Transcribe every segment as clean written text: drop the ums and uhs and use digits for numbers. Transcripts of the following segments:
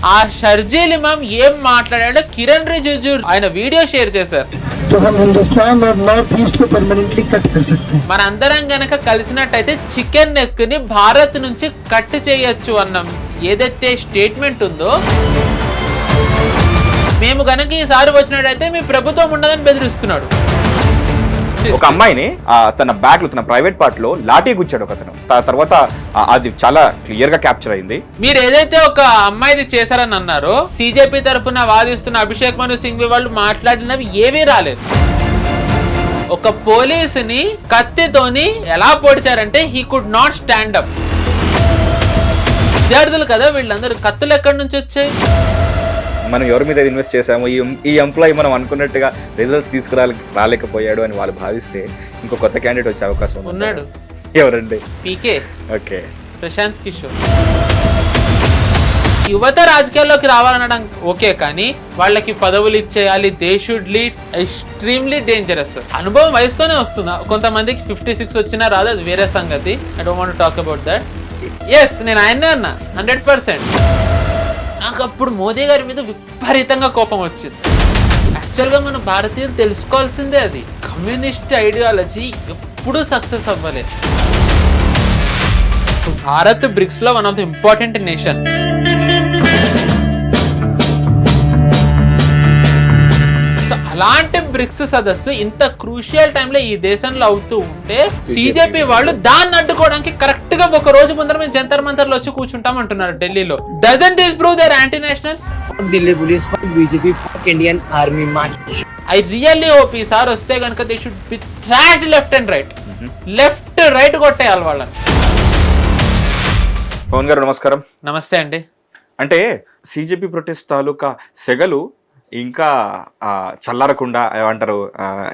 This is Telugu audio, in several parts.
ఆ షర్జీల్ ఇమామ్ ఏం మాట్లాడాడో కిరణ్ రిజిజు ఆయన వీడియో షేర్ చేశారు. మన అందరం గనక కలిసినట్టయితే చికెన్ నెక్ ని భారత్ నుంచి కట్ చేయొచ్చు అన్న ఏదైతే స్టేట్మెంట్ ఉందో, మేము గనక ఈసారి వచ్చినట్టయితే మీ ప్రభుత్వం ఉండదని బెదిరిస్తున్నాడు. ఒక అమ్మాయిని తన బ్యాగ్ లో, తన ప్రైవేట్ పార్ట్ లో లాఠీ గుచ్చాడు ఒక అతను. తర్వాత అది చాలా క్లియర్ గా క్యాప్చర్ అయింది. మీరు ఏదైతే ఒక అమ్మాయిది చేశారని అన్నారో, సిజేపీ తరఫున వాదిస్తున్న అభిషేక్ మను సింఘ్వి వాళ్ళు మాట్లాడినవి ఏమీ రాలేదు. ఒక పోలీసుని కత్తితోని ఎలా పొడిచారంటే he could not stand up. విద్యార్థులు కదా వీళ్ళందరూ, కత్తులు ఎక్కడి నుంచి వచ్చాయి? మనం ఎవరి మీద ఇన్వెస్ట్ చేసాము, ఈ ఎంప్లాయీ మనం అనుకున్నట్టుగా రిజల్ట్స్ రాలేకపోయాడు అని వాళ్ళు భావిస్తే ఇంకో కొత్త క్యాండిడేట్ వచ్చే అవకాశం ఉన్నాడు. ఎవరండి? పీకే. ఓకే, ప్రశాంత్ కిషోర్. యువత రాజకీయాల్లోకి రావాలనడం ఓకే, కానీ వాళ్ళకి పదవులు ఇచ్చేయాలి. They should lead extremely dangerous. అనుభవం వయసుతోనే వస్తుందా? కొంతమందికి 56 వచ్చినా రాదు, అది వేరే సంగతి. I don't want to talk about that. Yes, నేను ఆయనే అన్నా 100%. నాకు అప్పుడు మోదీ గారి మీద విపరీతంగా కోపం వచ్చింది. యాక్చువల్గా మన భారతీయులు తెలుసుకోవాల్సిందే, అది కమ్యూనిస్ట్ ఐడియాలజీ ఎప్పుడూ సక్సెస్ అవ్వలేదు. భారత్ బ్రిక్స్ లో one of the important nation. So అలాంటి బ్రిక్స్ సదస్సు ఇంత క్రూషియల్ టైంలో ఈ దేశంలో అవుతూ ఉంటే సిజేపీ వాళ్ళు దాన్ని అడ్డుకోవడానికి కరెక్ట్ గా ఒక రోజు ముందర మేము జంతర్ మంతర్లో వచ్చి కూర్చుంటాం అంటున్నారు ఢిల్లీలో. Doesn't this prove their anti nationals? Delhi police, BJP, Indian army march. I really hope ఈసారి వస్తే కనుక they should be thrashed left and right. Left right కొట్టేయాలి వాళ్ళని. పవన్ గారు నమస్కారం. నమస్తే అండి. అంటే సిజేపీ ప్రొటెస్ట్ తాలూకా సెగలు ఇంకా చల్లారకుండా ఏమంటారు,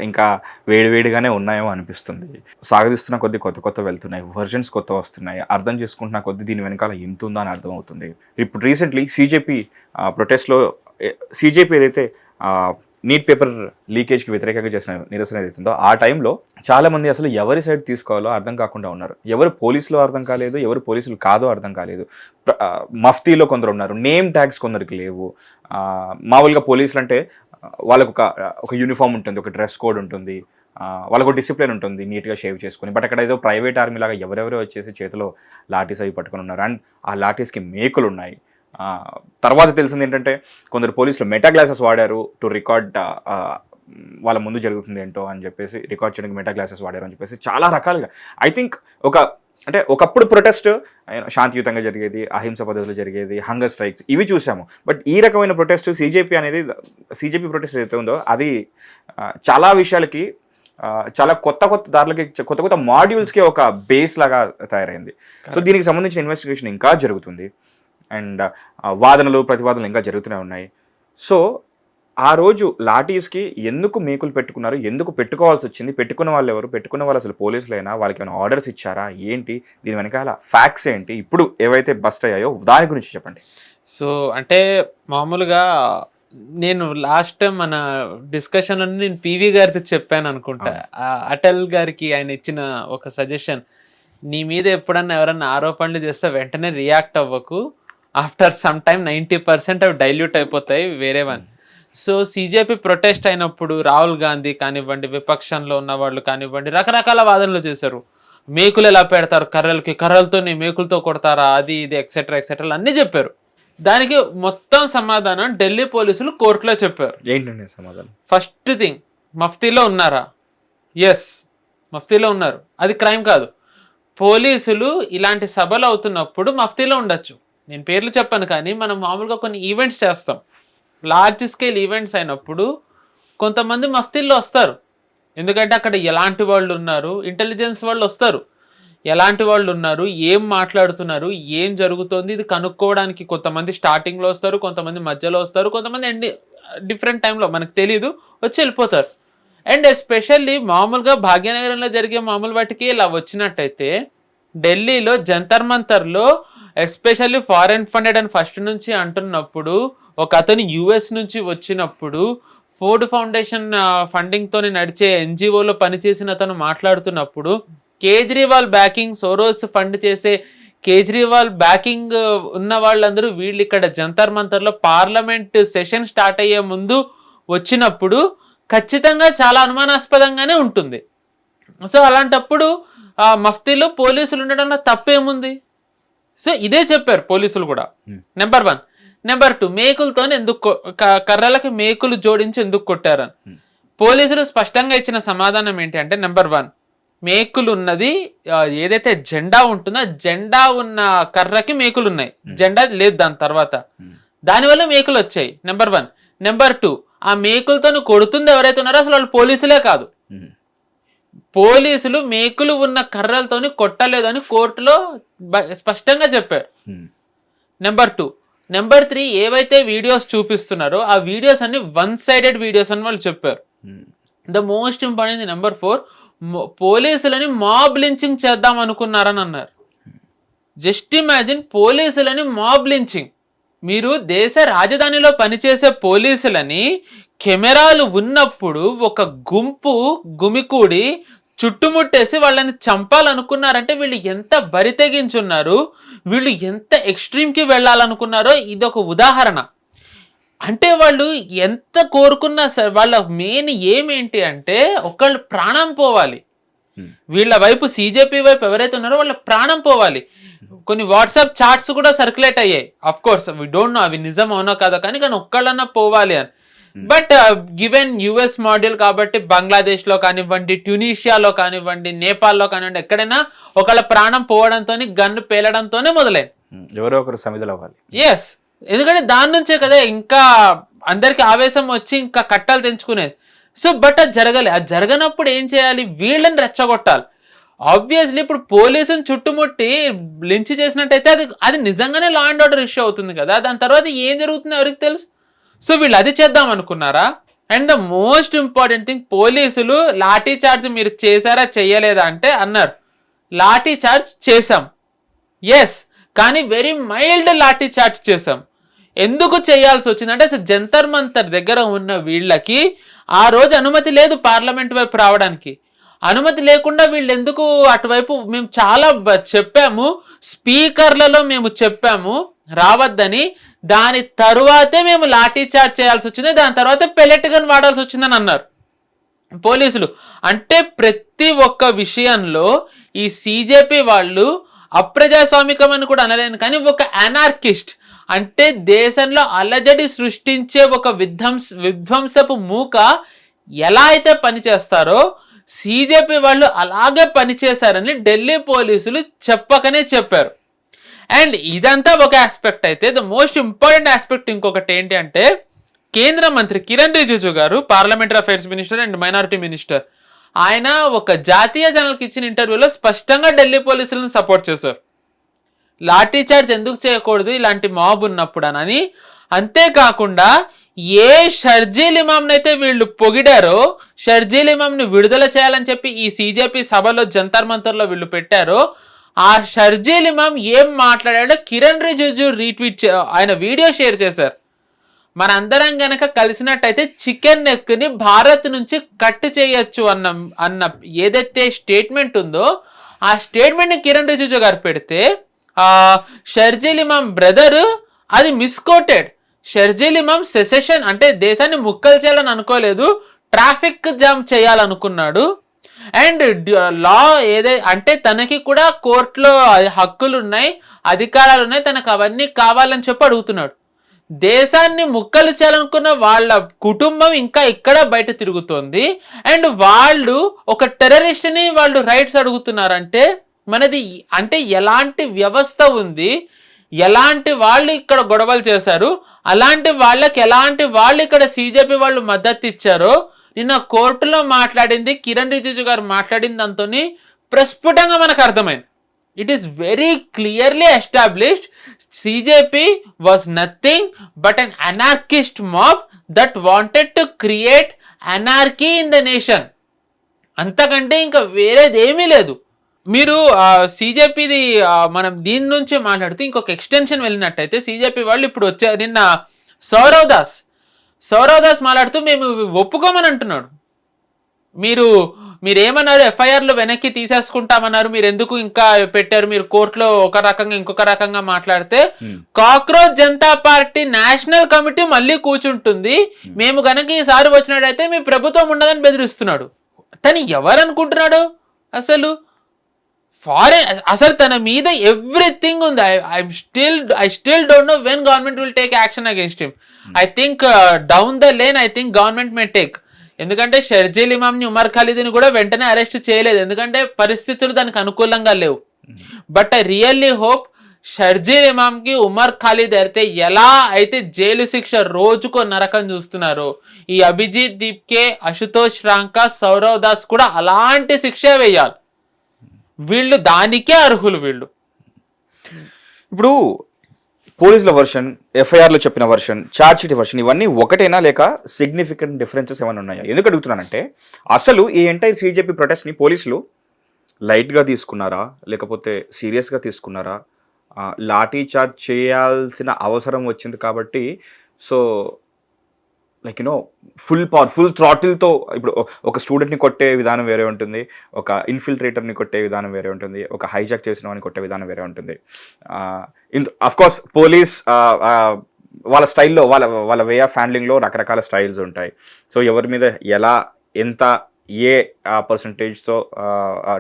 ఇంకా వేడివేడిగానే ఉన్నాయేమో అనిపిస్తుంది. సాగదీస్తున్న కొద్ది కొత్త వెళ్తున్నాయి, వర్జన్స్ కొత్త వస్తున్నాయి. అర్థం చేసుకుంటున్న కొద్ది దీని వెనకాల ఎంత ఉందో అని అర్థం అవుతుంది. ఇప్పుడు రీసెంట్లీ సిజేపీ ప్రొటెస్ట్లో సిజేపీ ఏదైతే నీట్ పేపర్ లీకేజ్కి వ్యతిరేకంగా చేసిన నిరసన ఏదైతుందో ఆ టైంలో చాలా మంది అసలు ఎవరి సైడ్ తీసుకోవాలో అర్థం కాకుండా ఉన్నారు. ఎవరు పోలీసులు అర్థం కాలేదు, ఎవరు పోలీసులు కాదో అర్థం కాలేదు. మఫ్తీలో కొందరు ఉన్నారు, నేమ్ ట్యాగ్స్ కొందరికి లేవు. మామూలుగా పోలీసులు అంటే వాళ్ళకు ఒక యూనిఫామ్ ఉంటుంది, ఒక డ్రెస్ కోడ్ ఉంటుంది, వాళ్ళకు డిసిప్లిన్ ఉంటుంది నీట్గా షేవ్ చేసుకుని. బట్ అక్కడ ఏదో ప్రైవేట్ ఆర్మీ లాగా ఎవరెవరో వచ్చేసి చేతిలో లాఠీస్ అవి పట్టుకొని ఉన్నారు. అండ్ ఆ లాఠీస్కి మేకులు ఉన్నాయి. తర్వాత తెలిసింది ఏంటంటే కొందరు పోలీసులు మెటా గ్లాసెస్ వాడారు టు రికార్డ్ వాళ్ళ ముందు జరుగుతుంది ఏంటో అని చెప్పేసి, రికార్డ్ చేయడానికి మెటా గ్లాసెస్ వాడారు అని చెప్పేసి చాలా రకాలుగా. ఐ థింక్ ఒకప్పుడు ప్రొటెస్ట్ శాంతియుతంగా జరిగేది, అహింస పద్ధతిలో జరిగేది, హంగర్ స్ట్రైక్స్ ఇవి చూసాము. బట్ ఈ రకమైన ప్రొటెస్ట్ సిజేపీ ప్రొటెస్ట్ ఏదైతే ఉందో అది చాలా విషయాలకి, చాలా కొత్త దారులకి, కొత్త మాడ్యూల్స్కి ఒక బేస్ లాగా తయారైంది. సో దీనికి సంబంధించిన ఇన్వెస్టిగేషన్ ఇంకా జరుగుతుంది. అండ్ వాదనలు ప్రతివాదనలు ఇంకా జరుగుతూనే ఉన్నాయి. సో ఆ రోజు లాఠీస్కి ఎందుకు మేకులు పెట్టుకున్నారు, ఎందుకు పెట్టుకోవాల్సి వచ్చింది, పెట్టుకున్న వాళ్ళు ఎవరు, పెట్టుకున్న వాళ్ళు అసలు పోలీసులైనా, వాళ్ళకి ఏమైనా ఆర్డర్స్ ఇచ్చారా, ఏంటి దీని వెనకాల ఫ్యాక్ట్స్ ఏంటి, ఇప్పుడు ఏవైతే బస్ట్ అయ్యాయో దాని గురించి చెప్పండి. సో అంటే మామూలుగా నేను లాస్ట్ టైం మన డిస్కషన్ అని నేను పివి గారితో చెప్పాను అనుకుంటా. అటల్ గారికి ఆయన ఇచ్చిన ఒక సజెషన్, నీ మీద ఎప్పుడన్నా ఎవరన్నా ఆరోపణలు చేస్తే వెంటనే రియాక్ట్ అవ్వకు, ఆఫ్టర్ సమ్ టైమ్ 90% అవి డైల్యూట్ అయిపోతాయి వేరే వన్. సో సిజేపీ ప్రొటెస్ట్ అయినప్పుడు రాహుల్ గాంధీ కానివ్వండి, విపక్షంలో ఉన్న వాళ్ళు కానివ్వండి, రకరకాల వాదనలు చేశారు. మేకులు ఎలా పెడతారు కర్రలకి, కర్రలతో మేకులతో కొడతారా, అది ఇది ఎక్సెట్రా ఎక్సెట్రా అన్నీ చెప్పారు. దానికి మొత్తం సమాధానం ఢిల్లీ పోలీసులు కోర్టులో చెప్పారు. ఏంటండి సమాధానం? ఫస్ట్ థింగ్, మఫ్తీలో ఉన్నారా? ఎస్, మఫ్తీలో ఉన్నారు. అది క్రైమ్ కాదు. పోలీసులు ఇలాంటి సభలు అవుతున్నప్పుడు మఫ్తీలో ఉండొచ్చు. నేను పేర్లు చెప్పాను, కానీ మనం మామూలుగా కొన్ని ఈవెంట్స్ చేస్తాం. లార్జ్ స్కేల్ ఈవెంట్స్ అయినప్పుడు కొంతమంది మఫ్తీల్లో వస్తారు. ఎందుకంటే అక్కడ ఎలాంటి వాళ్ళు ఉన్నారు, ఇంటెలిజెన్స్ వాళ్ళు వస్తారు, ఎలాంటి వాళ్ళు ఉన్నారు, ఏం మాట్లాడుతున్నారు, ఏం జరుగుతోంది ఇది కనుక్కోవడానికి. కొంతమంది స్టార్టింగ్లో వస్తారు, కొంతమంది మధ్యలో వస్తారు, కొంతమంది డిఫరెంట్ టైంలో మనకు తెలీదు వచ్చి వెళ్ళిపోతారు. అండ్ ఎస్పెషల్లీ మామూలుగా భాగ్యనగరంలో జరిగే మామూలు వాటికి ఇలా వచ్చినట్టయితే ఢిల్లీలో జంతర్ మంతర్లో ఎస్పెషల్లీ ఫారెన్ ఫండెడ్ అని ఫస్ట్ నుంచి అంటున్నప్పుడు, ఒక అతను యుఎస్ నుంచి వచ్చినప్పుడు ఫోర్డ్ ఫౌండేషన్ ఫండింగ్తో నడిచే ఎన్జిఓలో పనిచేసిన అతను మాట్లాడుతున్నప్పుడు, కేజ్రీవాల్ బ్యాకింగ్, సోరోస్ ఫండ్ చేసే కేజ్రీవాల్ బ్యాకింగ్ ఉన్న వాళ్ళందరూ వీళ్ళు ఇక్కడ జంతర్ మంతర్లో పార్లమెంట్ సెషన్ స్టార్ట్ అయ్యే ముందు వచ్చినప్పుడు ఖచ్చితంగా చాలా అనుమానాస్పదంగానే ఉంటుంది. సో అలాంటప్పుడు మఫ్తీలో పోలీసులు ఉండడంలో తప్పేముంది? సో ఇదే చెప్పారు పోలీసులు కూడా. నెంబర్ 1. నెంబర్ 2, మేకులతో ఎందుకు కర్రలకి మేకులు జోడించి ఎందుకు కొట్టారని పోలీసులు స్పష్టంగా ఇచ్చిన సమాధానం ఏంటి అంటే, నెంబర్ 1, మేకులు ఉన్నది ఏదైతే జెండా ఉంటుందో జెండా ఉన్న కర్రకి మేకులు ఉన్నాయి, జెండా లేదు దాని తర్వాత, దానివల్ల మేకులు వచ్చాయి. నెంబర్ 1. నెంబర్ 2, ఆ మేకులతో కొడుతుంది ఎవరైతే ఉన్నారో అసలు వాళ్ళు పోలీసులే కాదు. పోలీసులు మేకులు ఉన్న కర్రలతోని కొట్టలేదు అని కోర్టులో స్పష్టంగా చెప్పారు. నెంబర్ 2. నెంబర్ 3, ఏవైతే వీడియోస్ చూపిస్తున్నారో ఆ వీడియోస్ అన్ని 1-sided వీడియోస్ అని వాళ్ళు చెప్పారు. ద మోస్ట్ ఇంపార్టెంట్ నెంబర్ 4, పోలీసులని మాబ్ లించింగ్ చేద్దాం అనుకున్నారని అన్నారు. జస్ట్ ఇమాజిన్, పోలీసులని మాబ్ లించింగ్. మీరు దేశ రాజధానిలో పనిచేసే పోలీసులని కెమెరాలు ఉన్నప్పుడు ఒక గుంపు గుమికూడి చుట్టుముట్టేసి వాళ్ళని చంపాలనుకున్నారంటే వీళ్ళు ఎంత బరి తెగించున్నారు, వీళ్ళు ఎంత ఎక్స్ట్రీమ్కి వెళ్ళాలనుకున్నారో ఇదొక ఉదాహరణ. అంటే వాళ్ళు ఎంత కోరుకున్నా సరే వాళ్ళ మెయిన్ ఏమేంటి అంటే ఒకళ్ళు ప్రాణం పోవాలి. వీళ్ళ వైపు సిజేపీ వైపు ఎవరైతే ఉన్నారో వాళ్ళ ప్రాణం పోవాలి. కొన్ని వాట్సాప్ చాట్స్ కూడా సర్క్యులేట్ అయ్యాయి. Of course we don't know అవి నిజం అవునో కాదో, కానీ ఒక్కళ్ళన్నా పోవాలి అని. బట్ గివెన్ యుఎస్ మోడల్ కాబట్టి బంగ్లాదేశ్లో కానివ్వండి, ట్యూనీషియాలో కానివ్వండి, నేపాల్లో కానివ్వండి, ఎక్కడైనా ఒకళ్ళ ప్రాణం పోవడంతో గన్ను పేలడంతోనే మొదలైంది. ఎవరో ఒకరు సమిధులు అవ్వాలి. ఎస్, ఎందుకంటే దాని నుంచే కదా ఇంకా అందరికి ఆవేశం వచ్చి ఇంకా కట్టాలు తెంచుకునేది. సో బట్ అది జరగాలి. అది జరగనప్పుడు ఏం చేయాలి? వీళ్ళని రెచ్చగొట్టాలి. ఆబ్వియస్లీ ఇప్పుడు పోలీసుని చుట్టుముట్టి లించ్ చేసినట్టయితే అది నిజంగానే లా అండ్ ఆర్డర్ ఇష్యూ అవుతుంది కదా. దాని తర్వాత ఏం జరుగుతుందో ఎవరికి తెలుసు? సో వీళ్ళు అది చేద్దాం అనుకున్నారా? And the most important thing, పోలీసులు లాఠీ చార్జ్ మీరు చేశారా చెయ్యలేదా అంటే అన్నారు లాఠీ చార్జ్ చేశాం. ఎస్, కానీ వెరీ మైల్డ్ లాఠీ చార్జ్ చేశాం. ఎందుకు చేయాల్సి వచ్చిందంటే అసలు జంతర్ మంతర్ దగ్గర ఉన్న వీళ్ళకి ఆ రోజు అనుమతి లేదు పార్లమెంట్ వైపు రావడానికి. అనుమతి లేకుండా వీళ్ళు ఎందుకు అటువైపు? మేము చాలా చెప్పాము, స్పీకర్లలో మేము చెప్పాము రావద్దని. దాని తరువాతే మేము లాఠీ చార్జ్ చేయాల్సి వచ్చింది, దాని తర్వాత పెల్లెట్ గన్ వాడాల్సి వచ్చిందని అన్నారు పోలీసులు. అంటే ప్రతి ఒక్క విషయంలో ఈ సిజేపీ వాళ్ళు అప్రజాస్వామికం అని కూడా అనలేను, కానీ ఒక అనార్కిస్ట్, అంటే దేశంలో అలజడి సృష్టించే ఒక విధ్వంసపు మూక ఎలా అయితే పనిచేస్తారో సిజేపీ వాళ్ళు అలాగే పనిచేశారని ఢిల్లీ పోలీసులు చెప్పకనే చెప్పారు. అండ్ ఇదంతా ఒక ఆస్పెక్ట్ అయితే, ద మోస్ట్ ఇంపార్టెంట్ ఆస్పెక్ట్ ఇంకొకటి ఏంటి అంటే, కేంద్ర మంత్రి కిరణ్ రిజిజు గారు, parliamentary affairs minister and minority minister, ఆయన ఒక జాతీయ ఛానల్కి ఇచ్చిన ఇంటర్వ్యూలో స్పష్టంగా ఢిల్లీ పోలీసులను సపోర్ట్ చేశారు. లాఠీ చార్జ్ ఎందుకు చేయకూడదు ఇలాంటి మాబ్ ఉన్నప్పుడు అని. అంతేకాకుండా ఏ షర్జీల్ ఇమామ్ని అయితే వీళ్ళు పొగిడారో, షర్జీల్ ఇమామ్ని విడుదల చేయాలని చెప్పి ఈ సిజేపీ సభలో జంతర్ మంతర్లో వీళ్ళు పెట్టారో, ఆ షర్జీల్ ఇమామ్ ఏం మాట్లాడాడో కిరణ్ రిజిజు రీట్వీట్ ఆయన వీడియో షేర్ చేశారు. మనందరం గనక కలిసినట్టయితే చికెన్ నెక్ని భారత్ నుంచి కట్ చేయొచ్చు అన్న ఏదైతే స్టేట్మెంట్ ఉందో ఆ స్టేట్మెంట్ని కిరణ్ రిజిజు గారు పెడితే, షర్జీల్ ఇమామ్ బ్రదర్ అది మిస్కోటెడ్. షర్జీల్ ఇమామ్ సెసెషన్ అంటే దేశాన్ని ముక్కలు చేయాలని అనుకోలేదు, ట్రాఫిక్ జామ్ చేయాలనుకున్నాడు. అండ్ లా అంటే తనకి కూడా కోర్టులో హక్కులు ఉన్నాయి, అధికారాలు ఉన్నాయి, తనకు అవన్నీ కావాలని చెప్పి అడుగుతున్నాడు. దేశాన్ని ముక్కలు చేయాలనుకున్న వాళ్ళ కుటుంబం ఇంకా ఇక్కడ బయట తిరుగుతోంది. అండ్ వాళ్ళు ఒక టెర్రరిస్ట్ని వాళ్ళు రైట్స్ అడుగుతున్నారంటే మనది అంటే ఎలాంటి వ్యవస్థ ఉంది, ఎలాంటి వాళ్ళు ఇక్కడ గొడవలు చేశారు, అలాంటి వాళ్ళకి ఎలాంటి వాళ్ళు ఇక్కడ సిజేపీ వాళ్ళు మద్దతు ఇచ్చారో నిన్న కోర్టులో మాట్లాడింది కిరణ్ రిజిజు గారు మాట్లాడింది దాంతో ప్రస్ఫుటంగా మనకు అర్థమైంది. It is very clearly established CJP was nothing but an anarchist mob that wanted to create anarchy in the nation. అంతకంటే ఇంకా వేరేది ఏమీ లేదు. మీరు సిజేపీది మనం దీని నుంచి మాట్లాడుతూ ఇంకొక ఎక్స్టెన్షన్ వెళ్ళినట్టయితే సిజేపీ వాళ్ళు ఇప్పుడు వచ్చారు. నిన్న సౌరవ్ దాస్ మాట్లాడుతూ మేము ఒప్పుకోమని అంటున్నాడు. మీరు మీరు ఏమన్నారు, ఎఫ్ఐఆర్లు వెనక్కి తీసేసుకుంటామన్నారు, మీరు ఎందుకు ఇంకా పెట్టారు, మీరు కోర్టులో ఒక రకంగా ఇంకొక రకంగా మాట్లాడితే cockroach Janata party national committee మళ్ళీ కూర్చుంటుంది, మేము గనక ఈసారి వచ్చినట్టయితే మీ ప్రభుత్వం ఉండదని బెదిరిస్తున్నాడు. తను ఎవరు అనుకుంటున్నాడు అసలు? ఫారెన్ అసలు తన మీద ఎవ్రీథింగ్ ఉంది. I still don't know when government will take action against him. I think down the lane I think government may take. ఎందుకంటే షర్జీల్ ఇమామ్ని, ఉమర్ ఖాలిద్ని కూడా వెంటనే అరెస్ట్ చేయలేదు, ఎందుకంటే పరిస్థితులు దానికి అనుకూలంగా లేవు. But I really hope Sharjeel ఇమామ్కి, ఉమర్ ఖాలిద్ అయితే ఎలా అయితే జైలు శిక్ష రోజుకో నరకం చూస్తున్నారో, ఈ అభిజిత్ దీప్కే, అశుతోష్ రాంకా, సౌరవ్ దాస్ కూడా అలాంటి శిక్ష వేయాలి. వీళ్ళు దానికే అర్హులు. వీళ్ళు ఇప్పుడు పోలీసుల వర్షన్, ఎఫ్ఐఆర్లో చెప్పిన వర్షన్, ఛార్జ్ షీట్ వర్షన్ ఇవన్నీ ఒకటేనా లేక సిగ్నిఫికెంట్ డిఫరెన్సెస్ ఏమైనా ఉన్నాయా? ఎందుకు అడుగుతున్నానంటే అసలు ఈ ఎంటైర్ సిజేపీ ప్రొటెస్ట్ని పోలీసులు లైట్గా తీసుకున్నారా లేకపోతే సీరియస్గా తీసుకున్నారా? లాఠీ చార్జ్ చేయాల్సిన అవసరం వచ్చింది కాబట్టి సో లైక్ యూనో ఫుల్ థ్రాటిల్తో ఇప్పుడు ఒక స్టూడెంట్ని కొట్టే విధానం వేరే ఉంటుంది, ఒక ఇన్ఫిల్ట్రేటర్ని కొట్టే విధానం వేరే ఉంటుంది, ఒక హైజాక్ చేసిన వాడిని కొట్టే విధానం వేరే ఉంటుంది. అఫ్కోర్స్ పోలీస్ వాళ్ళ స్టైల్లో వాళ్ళ వే ఆఫ్ హ్యాండ్లింగ్లో రకరకాల స్టైల్స్ ఉంటాయి. సో ఎవరి మీద ఎలా ఎంత ఏ పర్సంటేజ్తో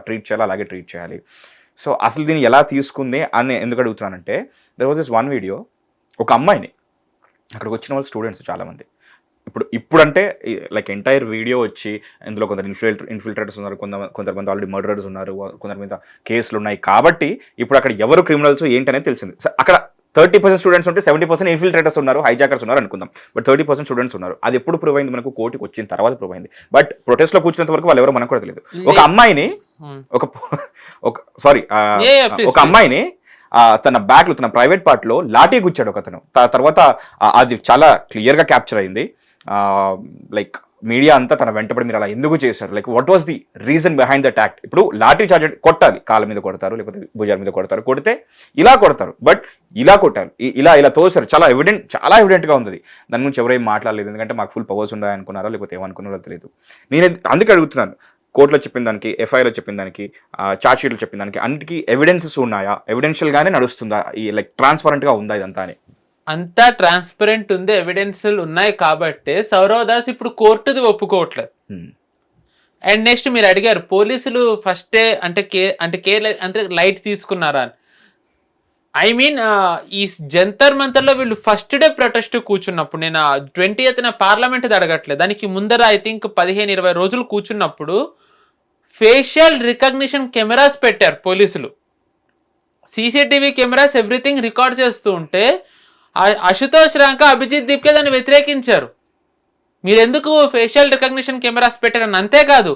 ట్రీట్ చేయాలో అలాగే ట్రీట్ చేయాలి. సో అసలు దీన్ని ఎలా తీసుకుంది అని ఎందుకు అడుగుతున్నానంటే there was this one video, ఒక అమ్మాయిని, అక్కడికి వచ్చిన వాళ్ళు స్టూడెంట్స్ చాలామంది, ఇప్పుడంటే లైక్ ఎంటైర్ వీడియో వచ్చి ఇందులో కొందరు ఇన్ఫిల్ట్రేటర్స్ ఉన్నారు, కొంతమంది ఆల్రెడీ మర్డరర్స్ ఉన్నారు, కొందరి మీద కేసులు ఉన్నాయి కాబట్టి ఇప్పుడు అక్కడ ఎవరు క్రిమినల్స్ ఏంటనేది తెలిసింది. అక్కడ 30% స్టూడెంట్స్ ఉంటే 70% ఇన్ఫిల్ట్రేటర్స్ ఉన్నారు, హైజాకర్స్ ఉన్నారు అనుకుందాం. బట్ 30% స్టూడెంట్స్ ఉన్నారు. అది ఎప్పుడు ప్రూవ్ అయింది? మనకు కోర్టుకి వచ్చిన తర్వాత ప్రూవ్ అయింది. బట్ ప్రొటెస్ట్లో కూర్చున్నంత వరకు వాళ్ళు ఎవరో మనకు కూడా తెలియదు. ఒక అమ్మాయిని ఒక అమ్మాయిని తన బ్యాగ్ లో, తన ప్రైవేట్ పార్ట్ లో లాఠీ గుచ్చాడు ఒక అతను. తర్వాత అది చాలా క్లియర్ గా క్యాప్చర్ అయింది. లైక్ మీడియా అంతా తన వెంటబడి మీరు అలా ఎందుకు చేశారు, like what was the reason behind that act? ఇప్పుడు లాఠీ చార్జ్ కొట్టాలి, కాళ్ళ మీద కొడతారు లేకపోతే భుజాల మీద కొడతారు, కొడితే ఇలా కొడతారు, బట్ ఇలా కొట్టారు, ఇలా తోసారు, చాలా ఎవిడెంట్ గా ఉంది. దాని గురించి ఎవరేం మాట్లాడలేదు, ఎందుకంటే మాకు ఫుల్ పవర్స్ ఉన్నాయనుకున్నారో లేకపోతే ఏమనుకున్నారో తెలియదు. నేను అందుకే అడుగుతున్నాను, కోర్టులో చెప్పిన దానికి, ఎఫ్ఐఆర్లో చెప్పిన దానికి, ఛార్జ్ షీట్లో చెప్పిన దానికి అన్నిటికీ ఎవిడెన్సెస్ ఉన్నాయా? ఎవిడెన్షియల్ గానే నడుస్తుందా? ఈ లైక్ ట్రాన్స్పరెంట్ గా ఉందా ఇదంతా అని? అంతా ట్రాన్స్పరెంట్ ఉంది, ఎవిడెన్స్లు ఉన్నాయి కాబట్టి సౌరవ్ దాస్ ఇప్పుడు కోర్టుది ఒప్పుకోవట్లేదు. అండ్ నెక్స్ట్ మీరు అడిగారు పోలీసులు ఫస్టే అంటే లైట్ తీసుకున్నారా అని. ఐ మీన్ ఈ జంతర్ మంతర్లో వీళ్ళు ఫస్ట్ డే ప్రొటెస్ట్ కూర్చున్నప్పుడు, నేను 20th పార్లమెంట్ అడగట్లేదు, దానికి ముందర ఐ థింక్ 15-20 రోజులు కూర్చున్నప్పుడు ఫేషియల్ రికగ్నిషన్ కెమెరాస్ పెట్టారు పోలీసులు. సీసీటీవీ కెమెరాస్ ఎవ్రీథింగ్ రికార్డ్ చేస్తూ ఉంటే అశుతోష్ రాంకా, అభిజిత్ దీప్కే దాన్ని వ్యతిరేకించారు. మీరెందుకు ఫేషియల్ రికగ్నిషన్ కెమెరాస్ పెట్టారని. అంతేకాదు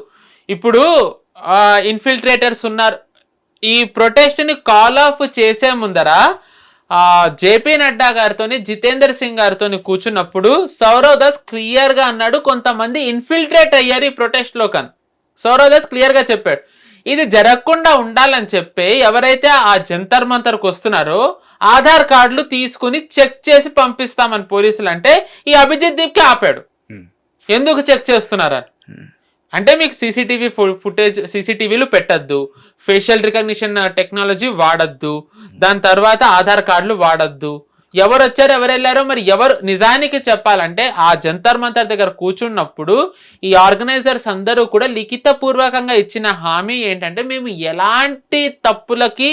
ఇప్పుడు ఇన్ఫిల్ట్రేటర్స్ ఉన్నారు. ఈ ప్రొటెస్ట్ని కాల్ ఆఫ్ చేసే ముందర జేపీ నడ్డా గారితో, జితేందర్ సింగ్ గారితో కూర్చున్నప్పుడు సౌరవ్ దాస్ క్లియర్గా అన్నాడు కొంతమంది ఇన్ఫిల్ట్రేట్ అయ్యారు ఈ ప్రొటెస్ట్లో కానీ. సౌరవ్ దాస్ క్లియర్గా చెప్పాడు ఇది జరగకుండా ఉండాలని చెప్పి ఎవరైతే ఆ జంతర్ మంతర్కి వస్తున్నారో ఆధార్ కార్డులు తీసుకుని చెక్ చేసి పంపిస్తామని పోలీసులు అంటే ఈ అభిజిత్ దీప్కి ఆపాడు. ఎందుకు చెక్ చేస్తున్నారని అంటే మీకు సీసీటీవీలు పెట్టద్దు, ఫేషియల్ రికగ్నిషన్ టెక్నాలజీ వాడద్దు, దాని తర్వాత ఆధార్ కార్డులు వాడద్దు, ఎవరు వచ్చారు ఎవరు వెళ్ళారో మరి ఎవరు. నిజానికి చెప్పాలంటే ఆ జంతర్ మంతర్ దగ్గర కూర్చున్నప్పుడు ఈ ఆర్గనైజర్స్ అందరూ కూడా లిఖితపూర్వకంగా ఇచ్చిన హామీ ఏంటంటే మేము ఎలాంటి తప్పులకి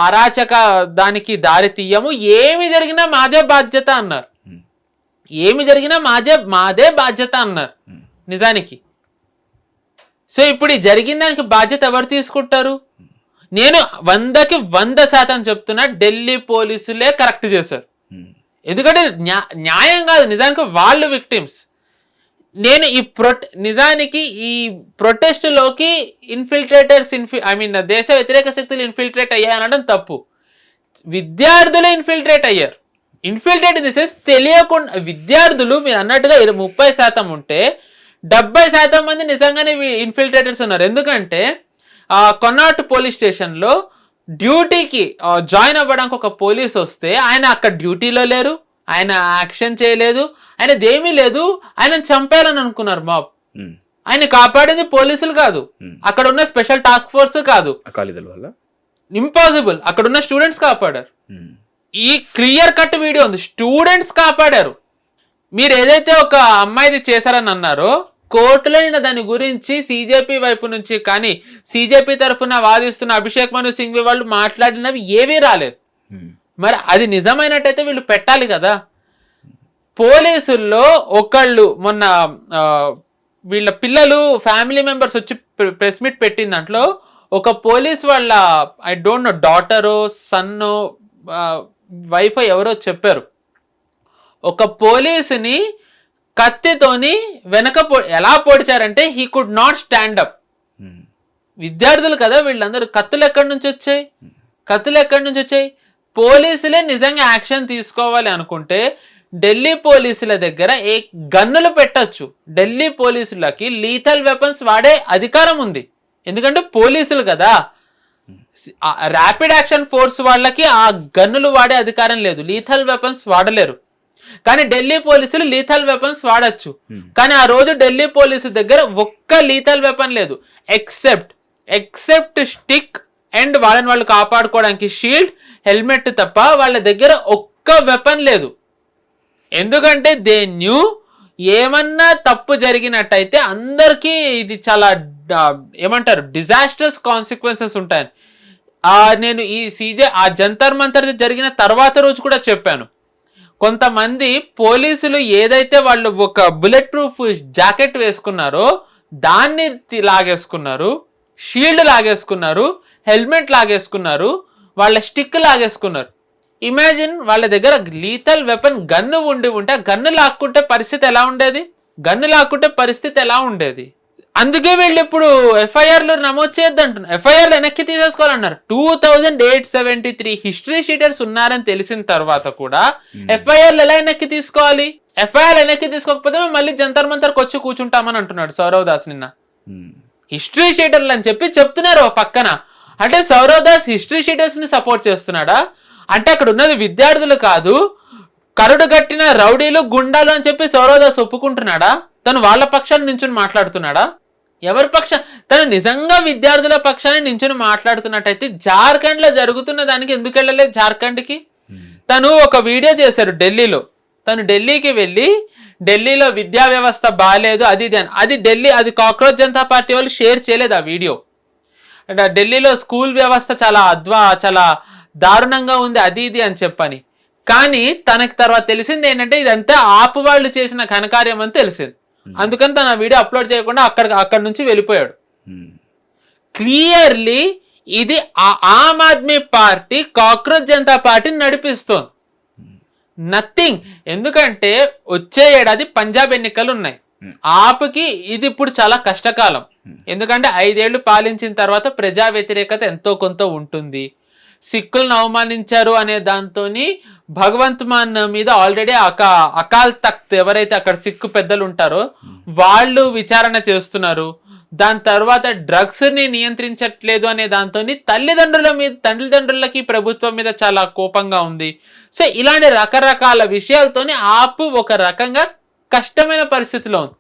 అరాచక దానికి దారి తీయము, ఏమి జరిగినా మాదే బాధ్యత అన్నారు. ఏమి జరిగినా మాదే బాధ్యత అన్నారు నిజానికి. సో ఇప్పుడు ఈ జరిగిన దానికి బాధ్యత ఎవరు తీసుకుంటారు? నేను 100% చెప్తున్నా, ఢిల్లీ పోలీసులే కరెక్ట్ చేశారు. ఎందుకంటే న్యాయం కాదు, నిజానికి వాళ్ళు విక్టిమ్స్. నేను నిజానికి ఈ ప్రొటెస్ట్లోకి ఇన్ఫిల్ట్రేటర్స్ దేశ వ్యతిరేక శక్తులు ఇన్ఫిల్ట్రేట్ అయ్యాయనడం తప్పు. విద్యార్థులు ఇన్ఫిల్ట్రేట్ అయ్యారు. ఇన్ఫిల్ట్రేట్ ఇన్ ది సెన్స్ తెలియకుండా విద్యార్థులు మీరు అన్నట్టుగా 30% ఉంటే 70% మంది నిజంగానే ఇన్ఫిల్ట్రేటర్స్ ఉన్నారు. ఎందుకంటే కొన్నాట్ పోలీస్ స్టేషన్లో డ్యూటీకి జాయిన్ అవ్వడానికి ఒక పోలీస్ వస్తే ఆయన అక్కడ డ్యూటీలో లేరు, ఆయన యాక్షన్ చేయలేదు, ఆయనదేమీ లేదు, ఆయన చంపాలని అనుకున్నారు మాబ్. ఆయన కాపాడింది పోలీసులు కాదు, అక్కడ ఉన్న స్పెషల్ టాస్క్ ఫోర్స్ కాదు, అకాలీదళ వల్ల ఇంపాసిబుల్, అక్కడ ఉన్న స్టూడెంట్స్ కాపాడారు. ఈ క్లియర్ కట్ వీడియో ఉంది, స్టూడెంట్స్ కాపాడారు. మీరు ఏదైతే ఒక అమ్మాయిది చేశారని అన్నారో కోర్టులో నిన్న దాని గురించి సీజేపీ వైపు నుంచి కానీ సీజేపీ తరఫున వాదిస్తున్న అభిషేక్ మను సింఘ్వి వాళ్ళు మాట్లాడినవి ఏవీ రాలేదు. మరి అది నిజమైనట్టయితే వీళ్ళు పెట్టాలి కదా. పోలీసుల్లో ఒకళ్ళు మొన్న వీళ్ళ పిల్లలు ఫ్యామిలీ మెంబర్స్ వచ్చి ప్రెస్ మీట్ పెట్టిన దాంట్లో ఒక పోలీస్ వాళ్ళ ఐ డోంట్ నో డాటరో సన్నో వైఫ్ ఎవరో చెప్పారు, ఒక పోలీసుని కత్తితోని వెనక ఎలా పొడిచారంటే he could not stand up. విద్యార్థులు కదా వీళ్ళందరూ, కత్తులు ఎక్కడి నుంచి వచ్చాయి? పోలీసులే నిజంగా యాక్షన్ తీసుకోవాలి అనుకుంటే ఢిల్లీ పోలీసుల దగ్గర గన్నులు పెట్టచ్చు. ఢిల్లీ పోలీసులకి లీథల్ వెపన్స్ వాడే అధికారం ఉంది, ఎందుకంటే పోలీసులు కదా. ర్యాపిడ్ యాక్షన్ ఫోర్స్ వాళ్ళకి ఆ గన్నులు వాడే అధికారం లేదు, లీథల్ వెపన్స్ వాడలేరు. కానీ ఢిల్లీ పోలీసులు లీథల్ వెపన్స్ వాడచ్చు. కానీ ఆ రోజు ఢిల్లీ పోలీసు దగ్గర ఒక్క లీథల్ వెపన్ లేదు, ఎక్సెప్ట్ స్టిక్ అండ్ వాళ్ళని వాళ్ళు కాపాడుకోవడానికి షీల్డ్, హెల్మెట్ తప్ప వాళ్ళ దగ్గర ఒక్క వెపన్ లేదు. ఎందుకంటే దే న్యూ ఏమన్నా తప్పు జరిగినట్టయితే అందరికీ ఇది చాలా ఏమంటారు డిజాస్టర్స్ కాన్సిక్వెన్సెస్ ఉంటాయని. నేను ఆ జంతర్ మంతర్ జరిగిన తర్వాత రోజు కూడా చెప్పాను, కొంతమంది పోలీసులు ఏదైతే వాళ్ళు ఒక బుల్లెట్ ప్రూఫ్ జాకెట్ వేసుకున్నారో దాన్ని లాగేసుకున్నారు, షీల్డ్ లాగేసుకున్నారు, హెల్మెట్ లాగేసుకున్నారు, వాళ్ళ స్టిక్ లాగేసుకున్నారు. ఇమాజిన్ వాళ్ళ దగ్గర లీథల్ వెపన్ గన్ను ఉంటే గన్ను లాక్కుంటే పరిస్థితి ఎలా ఉండేది. అందుకే వీళ్ళు ఇప్పుడు ఎఫ్ఐఆర్లు నమోదు చేయొద్దంటున్నారు, ఎఫ్ఐఆర్లు వెనక్కి తీసేసుకోవాలన్నారు. 2873 హిస్టరీ షీటర్స్ ఉన్నారని తెలిసిన తర్వాత కూడా ఎఫ్ఐఆర్లు ఎలా వెనక్కి తీసుకోవాలి? ఎఫ్ఐఆర్ వెనక్కి తీసుకోకపోతే మళ్ళీ జంతర్ మంతర్కి వచ్చి కూర్చుంటామని అంటున్నాడు సౌరవ్ దాస్ నిన్న. హిస్టరీ షీటర్లు అని చెప్తున్నారు పక్కన. అంటే సౌరవ్ దాస్ హిస్టరీ షీటర్స్ ని సపోర్ట్ చేస్తున్నాడా? అంటే అక్కడ ఉన్నది విద్యార్థులు కాదు, కరుడు గట్టిన రౌడీలు గుండాలు అని చెప్పి సౌరవ్ దాస్ ఒప్పుకుంటున్నాడా? తను వాళ్ళ పక్షాన్ని నించుని మాట్లాడుతున్నాడా? ఎవరి పక్షం? తను నిజంగా విద్యార్థుల పక్షాన్ని నించుని మాట్లాడుతున్నట్టయితే జార్ఖండ్ లో జరుగుతున్న దానికి ఎందుకు వెళ్ళలేదు జార్ఖండ్కి? తను ఒక వీడియో చేశారు ఢిల్లీలో, తను ఢిల్లీకి వెళ్ళి ఢిల్లీలో విద్యా వ్యవస్థ బాగాలేదు అది కాక్రోచ్ జనతా పార్టీ వాళ్ళు షేర్ చేయలేదు ఆ వీడియో. అంటే ఢిల్లీలో స్కూల్ వ్యవస్థ చాలా దారుణంగా ఉంది ఇది అని చెప్పని. కానీ తనకి తర్వాత తెలిసింది ఏంటంటే ఇదంతా ఆపు వాళ్ళు చేసిన ఘనకార్యం అని తెలిసింది. అందుకని తను ఆ వీడియో అప్లోడ్ చేయకుండా అక్కడి నుంచి వెళ్ళిపోయాడు. క్లియర్లీ ఇది ఆమ్ ఆద్మీ పార్టీ కాక్రోచ్ జనతా పార్టీని నడిపిస్తోంది, నథింగ్. ఎందుకంటే వచ్చే ఏడాది పంజాబ్ ఎన్నికలు ఉన్నాయి. ఆపుకి ఇది ఇప్పుడు చాలా కష్టకాలం, ఎందుకంటే 5 ఏళ్లు పాలించిన తర్వాత ప్రజా వ్యతిరేకత ఎంతో కొంత ఉంటుంది. సిక్కులను అవమానించారు అనే దాంతోని భగవంత్ మాన్ మీద ఆల్రెడీ అకాల్ తఖ్త్ ఎవరైతే అక్కడ సిక్కు పెద్దలు ఉంటారో వాళ్ళు విచారణ చేస్తున్నారు. దాని తర్వాత డ్రగ్స్ ని నియంత్రించట్లేదు అనే దాంతో తల్లిదండ్రులకి ప్రభుత్వం మీద చాలా కోపంగా ఉంది. సో ఇలాంటి రకరకాల విషయాలతోని ఆపు ఒక రకంగా కష్టమైన పరిస్థితిలో ఉంది.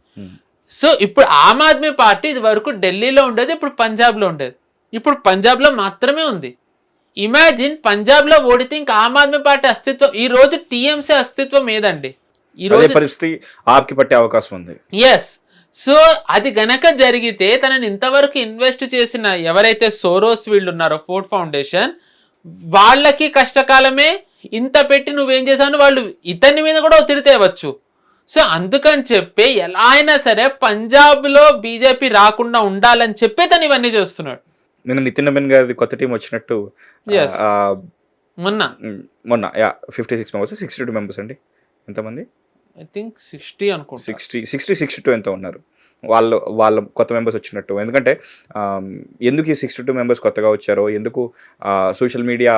సో ఇప్పుడు ఆమ్ ఆద్మీ పార్టీ ఇది వరకు ఢిల్లీలో ఉండేది, ఇప్పుడు పంజాబ్లో ఉండేది, ఇప్పుడు పంజాబ్లో మాత్రమే ఉంది. ఇమాజిన్ పంజాబ్లో ఓడితే ఇంకా ఆమ్ ఆద్మీ పార్టీ అస్తిత్వం, ఈ రోజు టీఎంసీ అస్తిత్వం ఏదండి? ఈ రోజు పరిస్థితి ఆప్కి పట్టే అవకాశం ఉంది. ఎస్. సో అది గనక జరిగితే తనని ఇంతవరకు ఇన్వెస్ట్ చేసిన ఎవరైతే సోరోస్ వీళ్ళు ఉన్నారో ఫోర్డ్ ఫౌండేషన్ వాళ్ళకి కష్టకాలమే. ఇంత పెట్టి నువ్వేం చేశావు వాళ్ళు ఇతని మీద కూడా ఒత్తిడి తేవచ్చు. సో అందుకని చెప్పి ఎలా అయినా సరే పంజాబ్ లో బీజేపీ రాకుండా ఉండాలని చెప్పి తను ఇవన్నీ చేస్తున్నాడు. నిన్న నితిన్ నవీన్ గారి కొత్త టీం వచ్చినట్టు మొన్న 56 మెంబర్స్ 62 మెంబర్స్ అండి, ఎంతమంది? ఐ థింక్ 60 అనుకుంటా, 62 ఎంతో ఉన్నారు వాళ్ళ కొత్త మెంబర్స్ వచ్చినట్టు. ఎందుకంటే ఎందుకు ఈ 62 మెంబర్స్ కొత్తగా వచ్చారో, ఎందుకు సోషల్ మీడియా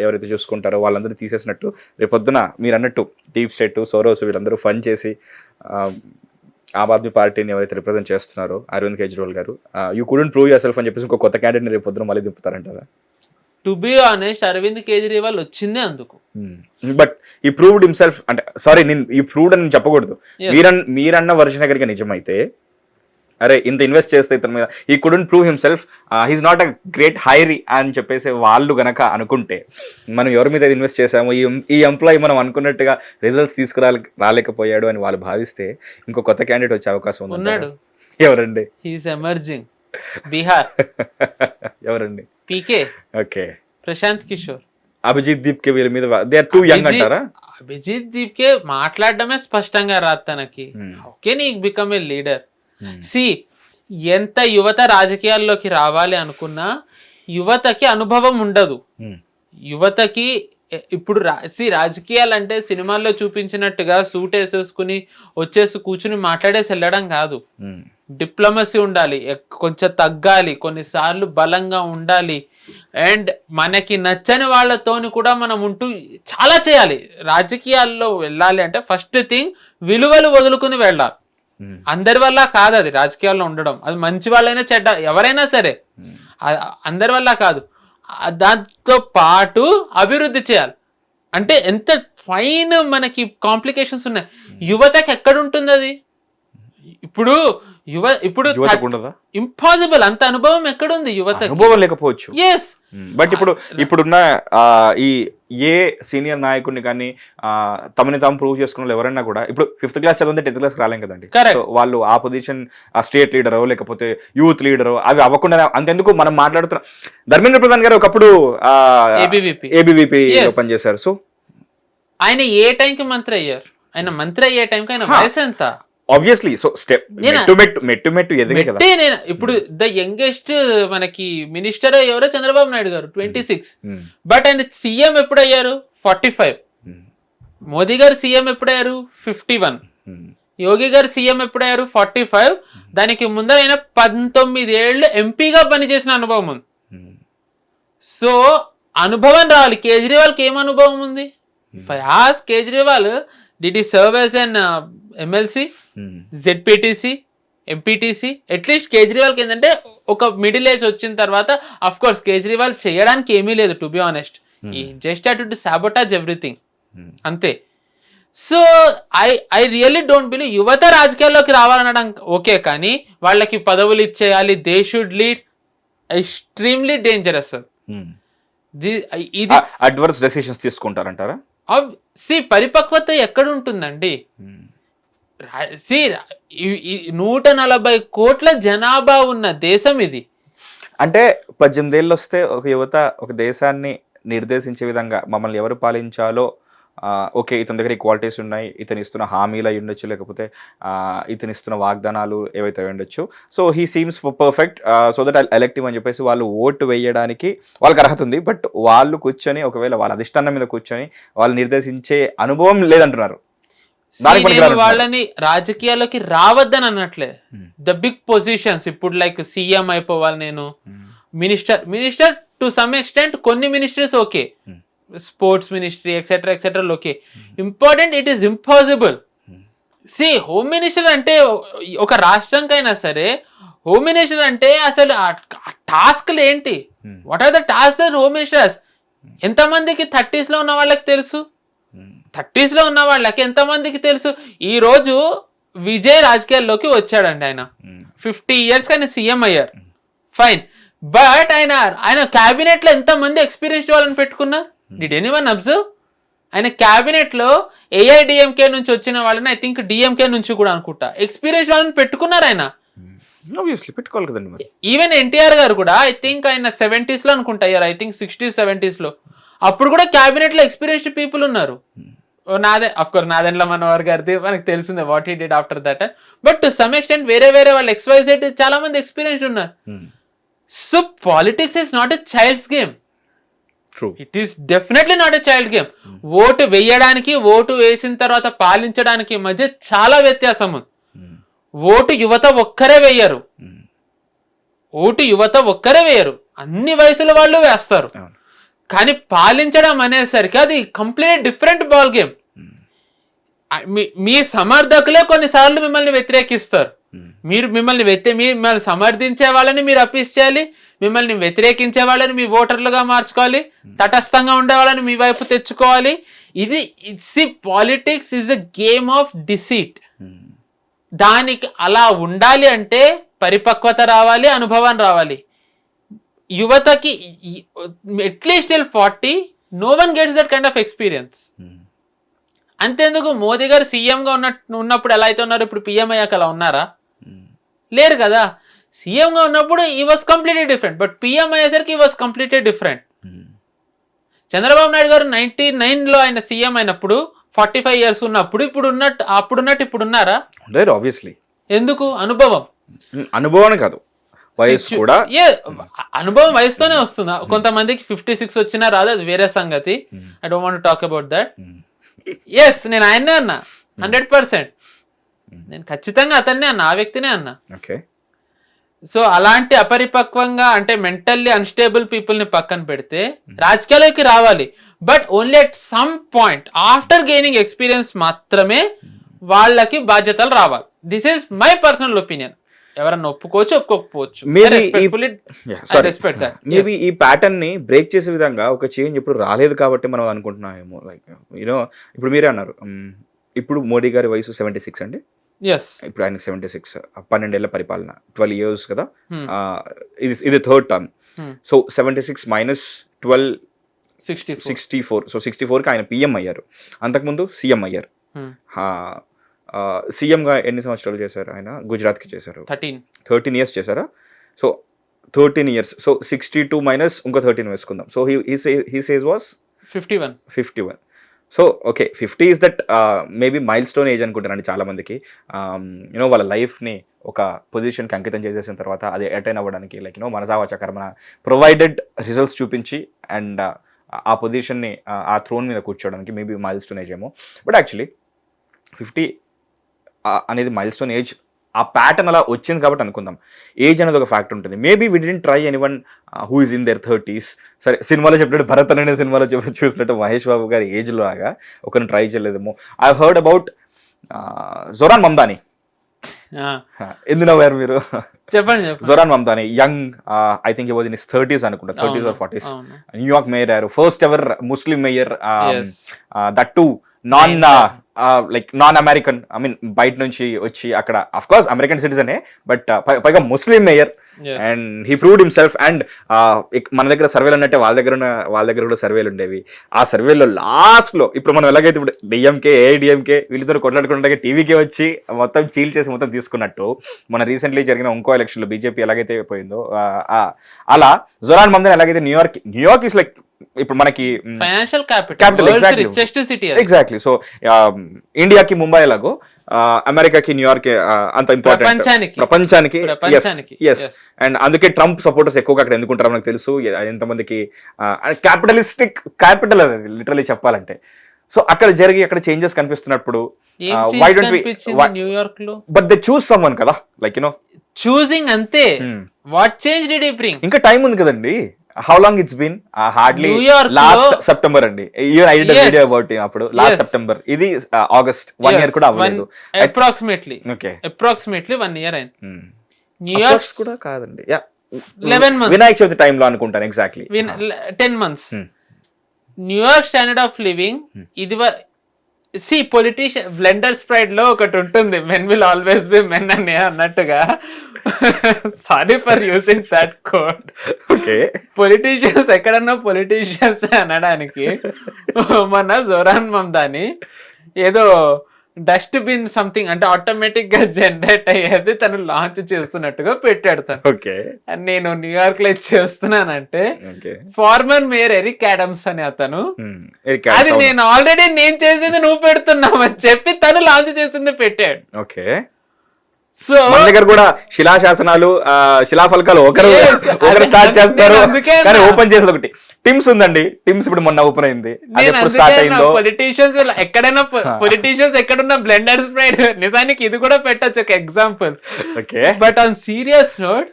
ఎవరైతే చూసుకుంటారో వాళ్ళందరూ తీసేసినట్టు, రేపొద్దున మీరు అన్నట్టు డీప్ స్టేట్ సోరోస్ వీళ్ళందరూ ఫండ్ చేసి ఆమ్ ఆద్మీ పార్టీని ఎవరైతే రిప్రజెంట్ చేస్తున్నారో Arvind Kejriwal garu you couldn't prove yourself అని చెప్పేసి ఇంకో కొత్త క్యాండిడేట్ని రేపొద్దున మళ్ళీ దింపుతారంటారా? To be honest Arvind Kejriwal వచ్చిందే అందుకు. బట్ ఈ ప్రూవ్డ్ హిమ్సెల్ఫ్ అంటే సారీ నేను ఈ ప్రూవ్డ్ అని చెప్పకూడదు, మీరన్న వర్షన్ కనుక నిజమైతే అరే ఇంత ఇన్వెస్ట్ చేస్తే ఇతని మీద ఈ couldn't prove himself, he's not a great hairy అని చెప్పేసి వాళ్ళు గనక అనుకుంటే, మనం ఎవరి మీద ఇన్వెస్ట్ చేసాము, ఈ ఎంప్లాయీ మనం అనుకున్నట్టుగా రిజల్ట్స్ రాలేకపోయాడు అని వాళ్ళు భావిస్తే ఇంకో కొత్త క్యాండిడేట్ వచ్చే అవకాశం ఉన్నాడు. ఎవరండి? He's emerging. బీహార్. ఎవరండి? పీకే. ఓకే. ప్రశాంత్ కిషోర్. అభిజిత్ దీప్ కే వీళ్ళ మీద దే ఆర్ టూ యంగ్ అంటారా? అభిజిత్ దీప్ కే మాట్లాడడమే స్పష్టంగా రాదు తనకి. ఓకే, నీకు బికమ్ ఏ లీడర్. సి ఎంత యువత రాజకీయాల్లోకి రావాలి అనుకున్నా యువతకి అనుభవం ఉండదు. యువతకి ఇప్పుడు రాజకీయాలు అంటే సినిమాల్లో చూపించినట్టుగా సూట్ వేసేసుకుని వచ్చేసి కూర్చుని మాట్లాడేసి వెళ్ళడం కాదు. డిప్లొమసీ ఉండాలి, కొంచెం తగ్గాలి, కొన్నిసార్లు బలంగా ఉండాలి, అండ్ మనకి నచ్చని వాళ్ళతోని కూడా మనం ఉంటూ చాలా చేయాలి. రాజకీయాల్లో వెళ్ళాలి అంటే ఫస్ట్ థింగ్ విలువలు వదులుకుని వెళ్ళాలి. అందరి వల్ల కాదు అది రాజకీయాల్లో ఉండడం. అది మంచి వాళ్ళైనా చెడ్డ ఎవరైనా సరే అందరి వల్ల కాదు. దాంతో పాటు అభివృద్ధి చేయాలి. అంటే ఎంత ఫైన్ మనకి కాంప్లికేషన్స్ ఉన్నాయి. యువతకి ఎక్కడుంటుంది అది? ఇప్పుడు ఇంపాసిబుల్. అంత అనుభవం ఎక్కడుంది యువతకి? అనుభవం లేకపోవచ్చు. ఎస్. బట్ ఇప్పుడున్న ఈ ఏ సీనియర్ నాయకుడిని కానీ తమని తాము ప్రూవ్ చేసుకున్న వాళ్ళు ఎవరైనా కూడా ఇప్పుడు 5th క్లాస్ చదివితే 10th క్లాస్ రాలేం కదండి. వాళ్ళు ఆ పొజిషన్ స్టేట్ లీడరో లేకపోతే యూత్ లీడరో అవి అవ్వకుండా అంతెందుకు మనం మాట్లాడుతున్నాం. ధర్మేంద్ర ప్రధాన్ గారు ఒకప్పుడు ఏబీవీపీ పనిచేశారు. సో ఆయన ఏ టైంకి మంత్రి అయ్యారు? ఆయన మంత్రి అయ్యే టైంకి ఆయన వయసు ఎంత? ఆబ్వియస్లీ. సో స్టెప్ మెట్టు ఎదిగే కదా. ఇప్పుడు ద యంగెస్ట్ మనకి మినిస్టర్ ఎవరో చంద్రబాబు నాయుడు గారు 26. బట్ ఆయన సీఎం ఎప్పుడయ్యారు? 45. మోదీ గారు సీఎం ఎప్పుడయ్యారు? 51. యోగి గారు సీఎం ఎప్పుడయ్యారు? 45. దానికి ముందర ఆయన 19 ఏళ్ళు ఎంపీగా పనిచేసిన అనుభవం ఉంది. సో అనుభవం రావాలి. కేజ్రీవాల్కి ఏం అనుభవం ఉంది? If I ask Kejriwal, did he serve as an MLC, ZPTC, MPTC? At least కేజ్రీవాల్కి ఏంటంటే ఒక మిడిల్ ఏజ్ వచ్చిన తర్వాత అఫ్ కోర్స్ కేజ్రీవాల్ చేయడానికి ఏమీ లేదు, టు బి ఆనెస్ట్. ఈ జస్ట్ హ్యాడ్ టు సాబోటాజ్ ఎవ్రీథింగ్, అంతే. So I really don't believe యువత రాజకీయాల్లోకి రావాలనడం ఓకే, కానీ వాళ్ళకి పదవులు ఇచ్చేయాలి. They should lead. Extremely dangerous. ఇది అడ్వర్స్ డెసిషన్స్ తీసుకుంటారంటారా? పరిపక్వత ఎక్కడ ఉంటుందండి? 140 కోట్ల జనాభా ఉన్న దేశం ఇది. అంటే 18 ఏళ్ళు వస్తే ఒక యువత ఒక దేశాన్ని నిర్దేశించే విధంగా మమ్మల్ని ఎవరు పాలించాలో, ఓకే ఇతని దగ్గర ఈక్వాలిటీస్ ఉన్నాయి, ఇతను ఇస్తున్న హామీలు అయి ఉండొచ్చు, లేకపోతే ఇతను ఇస్తున్న వాగ్దానాలు ఏవైతే ఉండొచ్చు, so he seems perfect, so that I elective అని చెప్పేసి వాళ్ళు ఓటు వేయడానికి వాళ్ళకి అర్హత ఉంది. బట్ వాళ్ళు కూర్చొని ఒకవేళ వాళ్ళ అధిష్టానం మీద కూర్చొని వాళ్ళు నిర్దేశించే అనుభవం లేదంటున్నారు. వాళ్ళని రాజకీయాల్లోకి రావద్దని అన్నట్లే. ద బిగ్ పొజిషన్స్ ఇప్పుడు లైక్ సీఎం అయిపోవాలి, నేను మినిస్టర్ టు సమ్ ఎక్స్టెంట్, కొన్ని ministries okay, sports ministry etcetera okay. Important, it is impossible. See home minister అంటే ఒక రాష్ట్రంకైనా సరే హోమ్ మినిస్టర్ అంటే అసలు టాస్క్లు ఏంటి? What are the task that home ministers? ఎంతమందికి 30s లో ఉన్న వాళ్ళకి తెలుసు? 30s లో ఉన్న వాళ్ళకి ఎంతమందికి తెలుసు? ఈ రోజు విజయ్ రాజకీయాల్లోకి వచ్చాడండి. ఆయన 50 years కానీ సీఎం అయ్యారు, ఫైన్. బట్ ఆయన క్యాబినెట్ లో ఎంతమంది ఎక్స్పీరియన్స్డ్ వాళ్ళని పెట్టుకున్నారు? Did anyone observe? ఆయన క్యాబినెట్ లో ఏఐడిఎంకే నుంచి వచ్చిన వాళ్ళని, ఐ థింక్ డిఎంకే నుంచి కూడా అనుకుంటా, ఎక్స్పీరియన్స్ వాళ్ళని పెట్టుకున్నారు. ఆయన పెట్టుకోవాలి కదండి. ఈవెన్ ఎన్టీఆర్ గారు కూడా ఐ థింక్ ఆయన 70s లో అనుకుంటా అయ్యారు, ఐ థింక్ 60s 70s లో. అప్పుడు కూడా క్యాబినెట్ లో ఎక్స్పీరియన్స్డ్ పీపుల్ ఉన్నారు. నాదెండ్ల మనోహర్ గారిది మనకు తెలిసిందే what he did after that. But to some extent వేరే వాళ్ళు XYZ చాలా మంది ఎక్స్పీరియన్స్డ్ ఉన్నారు. So politics is not a child's game. It is definitely not a child game. Vote వేయడానికి, ఓటు వేసిన తర్వాత పాలించడానికి మధ్య చాలా వ్యత్యాసం ఉంది. ఓటు యువత ఒక్కరే వేయరు, అన్ని వయసుల వాళ్ళు వేస్తారు. కానీ పాలించడం అనేసరికి అది కంప్లీట్ డిఫరెంట్ బాల్ గేమ్. మీ సమర్థకులే కొన్నిసార్లు మిమ్మల్ని వ్యతిరేకిస్తారు. మిమ్మల్ని సమర్థించే వాళ్ళని మీరు అప్పీస్ చేయాలి, మిమ్మల్ని వ్యతిరేకించే వాళ్ళని మీ ఓటర్లుగా మార్చుకోవాలి, తటస్థంగా ఉండే వాళ్ళని మీ వైపు తెచ్చుకోవాలి. ఇది politics is a game of deceit. దానికి అలా ఉండాలి అంటే పరిపక్వత రావాలి, అనుభవం రావాలి. యువతకి at least till 40 no one gets that kind of experience. అంతేందుకు మోదీ గారు సీఎంగా ఉన్నప్పుడు ఎలా అయితే ఉన్నారు, ఇప్పుడు పిఎం అయ్యాక అలా ఉన్నారా? లేరు కదా. సీఎంగా ఉన్నప్పుడు ఈ was completely different, but PM అయ్యేసరికి ఈ was completely different. Chandrababu Naidu గారు 99లో ఆయన సీఎం అయినప్పుడు 45 years ఉన్నప్పుడు అప్పుడున్నట్టు ఇప్పుడు ఉన్నారా? ఆబ్వియస్లీ. ఎందుకు? అనుభవం కాదు, వయసు కూడా. అనుభవం వయసుతోనే వస్తుందా? కొంతమందికి 56 వచ్చినా రాదు, అది వేరే సంగతి. I don't want to talk about that. Yes, నేను ఆయన్నే అన్నా 100%. నేను ఖచ్చితంగా అతన్నే అన్నా, ఆ వ్యక్తినే అన్నా. సో అలాంటి అపరిపక్వంగా అంటే మెంటల్లీ అన్స్టేబుల్ పీపుల్ ని పక్కన పెడితే రాజకీయాల్లోకి రావాలి, but only at some point after gaining experience మాత్రమే వాళ్ళకి బాధ్యతలు రావాలి. This is my personal opinion. ఎవరన్నా ఒప్పుకోవచ్చు, ఒప్పుకోకపోవచ్చు. మేబీ ఈ ప్యాటర్న్ ని బ్రేక్ చేసే విధంగా ఒక చేంజ్ ఇప్పుడు రాలేదు కాబట్టి మనం అనుకుంటున్నామేమో. లైక్ యూనో ఇప్పుడు మీరే అన్నారు, ఇప్పుడు మోడీ గారి వయసు 76 అండి. ఇప్పుడు ఆయన 76, 12 ఏళ్ల పరిపాలన, 12 years కదా. ఇది third term. So 76 minus 12 64. So 64కి ఆయన పిఎం అయ్యారు, అంతకుముందు సీఎం అయ్యారు. సీఎంగా ఎన్ని సంవత్సరాలు చేశారు ఆయన? గుజరాత్కి చేశారు, 13 years చేశారా? So 13 years. సో 62 minus ఇంకో 13 వేసుకుందాం. So he says was 51. So okay, 50 is that maybe milestone age అనుకుంటానండి చాలా మందికి. యూనో వాళ్ళ లైఫ్ని ఒక పొజిషన్కి అంకితం చేసేసిన తర్వాత అది అటైన్ అవ్వడానికి లైక్ యూనో మనసావాచ కర్మన ప్రొవైడెడ్ రిజల్ట్స్ చూపించి అండ్ ఆ పొజిషన్ని ఆ థ్రోన్ మీద కూర్చోవడానికి మేబీ మైల్ స్టోన్ ఏజ్ ఏమో. బట్ యాక్చువల్లీ 50 అనేది మైల్ స్టోన్ ఏజ్. ఆ ప్యాటర్న్ అలా వచ్చింది కాబట్టి అనుకుందాం. ఏజ్ అనేది ఒక ఫ్యాక్టర్ ఉంటుంది. Maybe we didn't try anyone who is in their 30s. సరే, సినిమాలో చెప్పినట్టు భరత్ అనే సినిమాలో చూసినట్టు మహేష్ బాబు గారి ఏజ్లో లాగా ఒకరిని ట్రై చేయలేదేమో. I heard about Zohran Mamdani. ఎందుకు నవ్వారు మీరు? చెప్పండి. Zohran Mamdani young, I think he was in his 30s అనుకుంటా, 30s or 40s. New York mayor అయ్యారు, first ever Muslim mayor, that too non American. I mean బయట నుంచి వచ్చి అక్కడ అఫ్ కోర్స్ అమెరికన్ సిటిజనే, బట్ పైగా Muslim mayor. And he proved himself. And మన దగ్గర సర్వేలు అన్నట్టే వాళ్ళ దగ్గర కూడా సర్వేలు ఉండేవి. ఆ సర్వేలో లాస్ట్లో ఇప్పుడు మనం ఎలాగైతే ఇప్పుడు డిఎంకే ఏఐడిఎంకే వీళ్ళిద్దరు కొట్లాడుకుంటే టీవీకే వచ్చి మొత్తం చీల్ చేసి మొత్తం తీసుకున్నట్టు మన రీసెంట్లీ జరిగిన ఇంకో ఎలక్షన్లో బీజేపీ ఎలాగైతే పోయిందో అలా జోరాన్ మమ్దాని ఎలాగైతే న్యూయార్క్ ఇస్ లైక్ ఇప్పుడు మనకి financial capital, richest city. Exactly. So ఇండియాకి ముంబై ఎలాగో అమెరికాకి న్యూయార్క్ అంత ఇంపార్టెంట్ ప్రపంచానికి. అండ్ అందుకే ట్రంప్ సపోర్టర్స్ ఎక్కువగా అక్కడ ఎందుకుంటారో మనకు తెలుసు. ఎంతమందికి క్యాపిటలిస్టిక్ క్యాపిటల్ అది లిటరలీ చెప్పాలంటే. సో అక్కడ చేంజెస్ కనిపిస్తున్నప్పుడు వై డోంట్ వి న్యూయార్క్ York, but they choose someone కదా, లైక్ యునో చూసింగ్ అంతే. What change did he bring? ఇంకా టైం ఉంది కదండి. How long it's been? Hardly last September అండి. I did a video about it అప్పుడు last September. ఇది August, 1 year కూడా అవ్వలేదు. Approximately 1 year అయింది. న్యూయార్క్ కూడా కాదండి, 11 months. వినాయక చవితి టైం లో అనుకుంటాను. Exactly 10 months. New York standard of living ఇది పొలిటీషియన్ బ్లెండర్స్ ప్రైడ్ లో ఒకటి ఉంటుంది, men will always be men అని అన్నట్టుగా. Sorry for using that code. Politicians ఎక్కడన్నా పొలిటీషియన్స్ అనడానికి మన జోరాన్ మమ్దాని ఏదో డస్ట్ బిన్ సంథింగ్ అంటే ఆటోమేటిక్ గా జనరేట్ అయ్యేది తను లాంచ్ చేస్తున్నట్టుగా పెట్టాడు తను. నేను న్యూయార్క్ లో చేస్తున్నానంటే ఫార్మర్ మేయర్ ఎరిక్ ఆడమ్స్ అని అతను, అది నేను ఆల్రెడీ నేను చేసింది నువ్వు పెడుతున్నావని చెప్పి తను లాంచ్ చేసింది పెట్టాడు. సో మన దగ్గర కూడా శిలాశాసనాలు శిలాఫలకాలు ఒకరు స్టార్ట్ చేస్తారు, కానీ ఓపెన్ చేసేది ఒకటి టిమ్స్ ఉందండి. టిమ్స్ ఇప్పుడు మొన్న ఓపెన్ అయింది. పొలిటీషియన్స్ ఎక్కడైనా పొలిటీషియన్స్ ఎక్కడున్న బ్లెండర్స్ ప్రైడ్ నిజానికి ఇది కూడా పెట్టచ్చు ఒక example. But on serious note,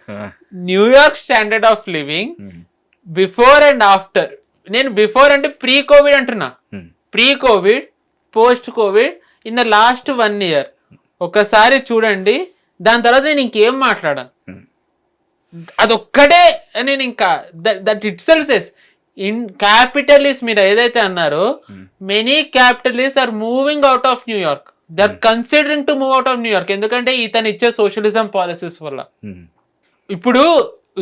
New York standard of living before and after, నేను బిఫోర్ అంటే ప్రీ కోవిడ్ అంటున్నా, pre Covid post Covid in the last 1 year ఒకసారి చూడండి. దాని తర్వాత నేను ఇంకేం మాట్లాడాను, అదొక్కటే నేను ఇంకా that itself says in capitalist మీరు ఏదైతే అన్నారో many capitalist are moving out of New York. They are considering to move out of New York. ఎందుకంటే ఇతను ఇచ్చే సోషలిజం పాలసీస్ వల్ల. ఇప్పుడు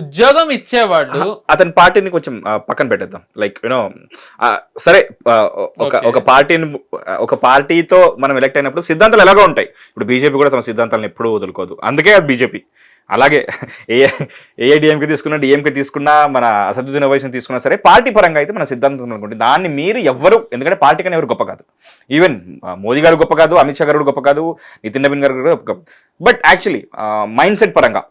ఉద్యోగం ఇచ్చేవాళ్ళు అతని పార్టీని కొంచెం పక్కన పెట్టేద్దాం. లైక్ యూనో సరే, ఒక పార్టీతో మనం ఎలక్ట్ అయినప్పుడు సిద్ధాంతాలు ఎలాగో ఉంటాయి. ఇప్పుడు బీజేపీ కూడా తమ సిద్ధాంతాలను ఎప్పుడూ వదులుకోదు, అందుకే అది బీజేపీ. అలాగే ఏఐడిఎంకే తీసుకున్నా, డిఎంకే తీసుకున్నా, మన అసదుద్దీన్ ఓవైసీని తీసుకున్నా సరే, పార్టీ పరంగా అయితే మన సిద్ధాంతం అనుకోండి, దాన్ని మీరు ఎవ్వరు, ఎందుకంటే పార్టీ కన్నా ఎవరు గొప్ప కాదు. ఈవెన్ మోదీ గారు గొప్ప కాదు, అమిత్ షా గారు గొప్ప కాదు, నితిన్ నవీన్ గారు కూడా గొప్ప కాదు. బట్ యాక్చువల్లీ మైండ్ సెట్ పరంగా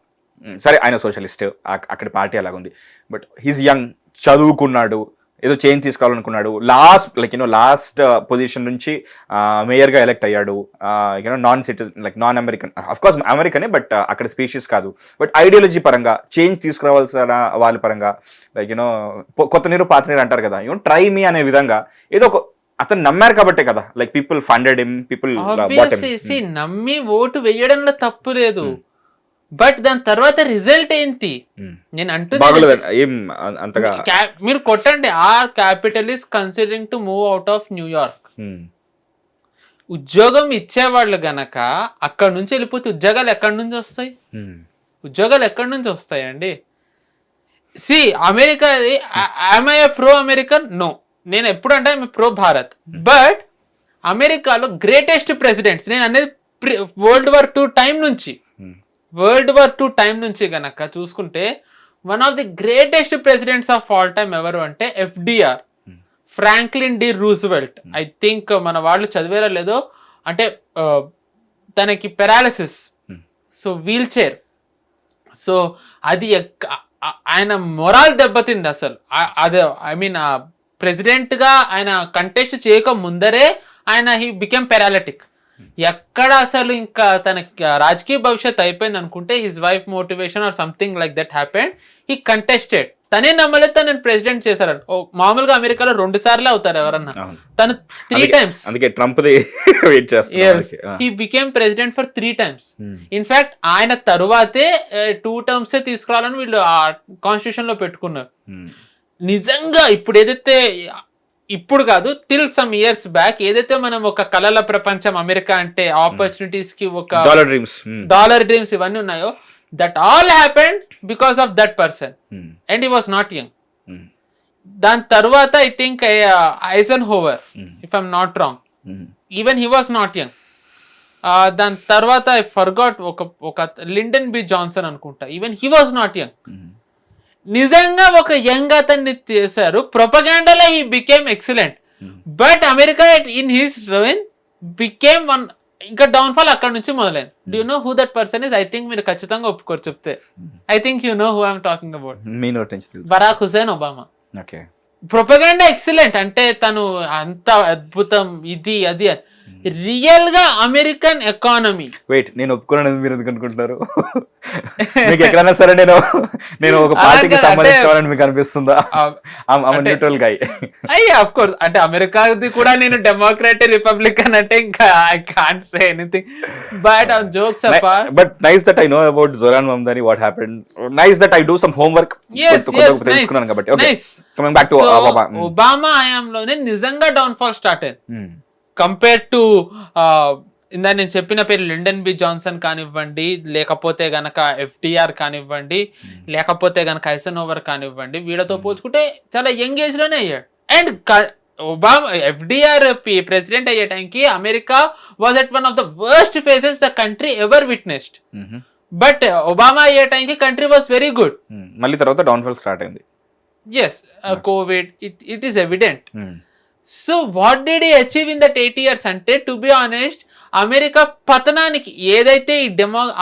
సరే, ఆయన సోషలిస్ట్, అక్కడి పార్టీ అలాగుంది. బట్ హీస్ యంగ్, చదువుకున్నాడు, ఏదో చేంజ్ తీసుకోవాలనుకున్నాడు. లాస్ట్ పొజిషన్ నుంచి మేయర్గా ఎలక్ట్ అయ్యాడు. Non citizen, like non American, of course అమెరికనే, బట్ అక్కడ స్పీషీస్ కాదు. బట్ ఐడియాలజీ పరంగా చేంజ్ తీసుకురావాల్సిన వాళ్ళ పరంగా, లైక్ కొత్త నీరు పాత నీరు అంటారు కదా, ట్రై మీ అనే విధంగా ఏదో ఒక అతను నమ్మారు కాబట్టే కదా, like people funded him, people నమ్మి ఓటు వేయడంలో తప్పు లేదు. బట్ దాని తర్వాత రిజల్ట్ ఏంటి? నేను అంటున్నా, మీరు కొట్టండి, are capital is considering to move out of New York. ఉద్యోగం ఇచ్చేవాళ్ళు గనక అక్కడ నుంచి వెళ్ళిపోతే ఉద్యోగాలు ఎక్కడి నుంచి వస్తాయి? ఉద్యోగాలు ఎక్కడి నుంచి వస్తాయండి? See America, I'm I pro American? No, నేను ఎప్పుడు అంటే ప్రో భారత్. బట్ అమెరికాలో గ్రేటెస్ట్ ప్రెసిడెంట్స్, నేను అనేది వరల్డ్ వార్ టైం నుంచి గనక చూసుకుంటే, one of the greatest presidents of all time ఎవరు అంటే FDR, Franklin D Roosevelt. I think మన వాళ్ళు చదివేరా లేదో, అంటే తనకి paralysis, so wheelchair. So అది ఆయన మొరాల్ దెబ్బతింది అసలు. అదే ఐ మీన్ ప్రెసిడెంట్ గా ఆయన కంటెస్ట్ చేయక ముందరే ఆయన హీ బికెమ్ పెరాలిటిక్. ఎక్కడ అసలు ఇంకా తనకి రాజకీయ భవిష్యత్ అయిపోయింది అనుకుంటే, his wife motivation or something like that happened. He contested. తనే నమ్మలేదు తనని ప్రెసిడెంట్ చేశారని. మామూలుగా అమెరికాలో 2 సార్లు అవుతారు ఎవరన్నా, తను 3 times. He became president for 3 times. In fact ఆయన తరువాతే 2 terms తీసుకురావాలని వీళ్ళు కాన్స్టిట్యూషన్ లో పెట్టుకున్నారు. నిజంగా ఇప్పుడు కాదు, టిల్ సమ్ ఇయర్స్ బ్యాక్ ఏదైతే మనం ఒక కళల ప్రపంచం అమెరికా అంటే, ఆపర్చునిటీస్ కి ఒక డాలర్ డ్రీమ్స్ ఇవన్నీ ఉన్నాయో, that all happened because of that person, and he was not young. దాని తర్వాత I think Eisenhower, if I'm not wrong, even he was not young. దాని తర్వాత ఐ ఫర్గాట్, ఒక లిండన్ బి జాన్సన్ అనుకుంటా, even he was not young. నిజంగా ఒక యంగ్ అతన్ని చేశారు. ప్రొపగాండాలో he became excellent. But America in his reign became one, ఇంకా డౌన్ఫాల్ అక్కడ నుంచి మొదలైంది. Do you know who that person is? I think మీరు ఖచ్చితంగా ఒప్పుకోరు చెప్తే. I think you know who I'm talking about. Barack Hussein Obama. Propaganda excellent, అంటే తను అంత అద్భుతం, ఇది అది. రియల్ గా అమెరికన్ ఎకానమీ, వెయిట్, నేను ఒప్పుకున్నాను మీరు ఎందుకు అనుకుంటున్నారు? మీకు ఎక్కడైనా సరే నేను ఒక పార్టీకి సంబంధించాలని మీకు అనిపిస్తుందా? న్యూట్రల్ గై. అయ్యా ఆఫ్ కోర్స్, అంటే అమెరికాది కూడా నేను డెమోక్రాట్ రిపబ్లికన్ అంటే ఇంకా I can't say anything. But jokes apart, but nice that I know about Zohran Mamdani, what happened. Nice that I do some homework తెలుసుకున్నాను కాబట్టి. Okay, coming back to Obama హయాంలోనే నిజంగా డౌన్ఫాల్ స్టార్ట్ అయింది కంపేర్ టు ఇందా నేను చెప్పిన పేరు లిండన్ బి జాన్సన్ కానివ్వండి, లేకపోతే గనక ఎఫ్డిఆర్ కానివ్వండి, లేకపోతే గనక ఐసెన్హోవర్ కానివ్వండి. వీళ్ళతో పోల్చుకుంటే చాలా యంగ్ ఏజ్ లోనే అయ్యాడు. అండ్ ఒబామా ఎఫ్డిఆర్ ప్రెసిడెంట్ అయ్యే టైంకి America was at one of the worst phases the country ever witnessed. But Obama అయ్యే టైంకి కంట్రీ వాజ్ వెరీ గుడ్. మళ్ళీ తర్వాత డౌన్ఫాల్ స్టార్ట్ అయింది. Yes, covid, it is evident. So what did he achieve in that 8 years అంటే, టు బి ఆనెస్ట్, అమెరికా పతనానికి ఏదైతే ఈ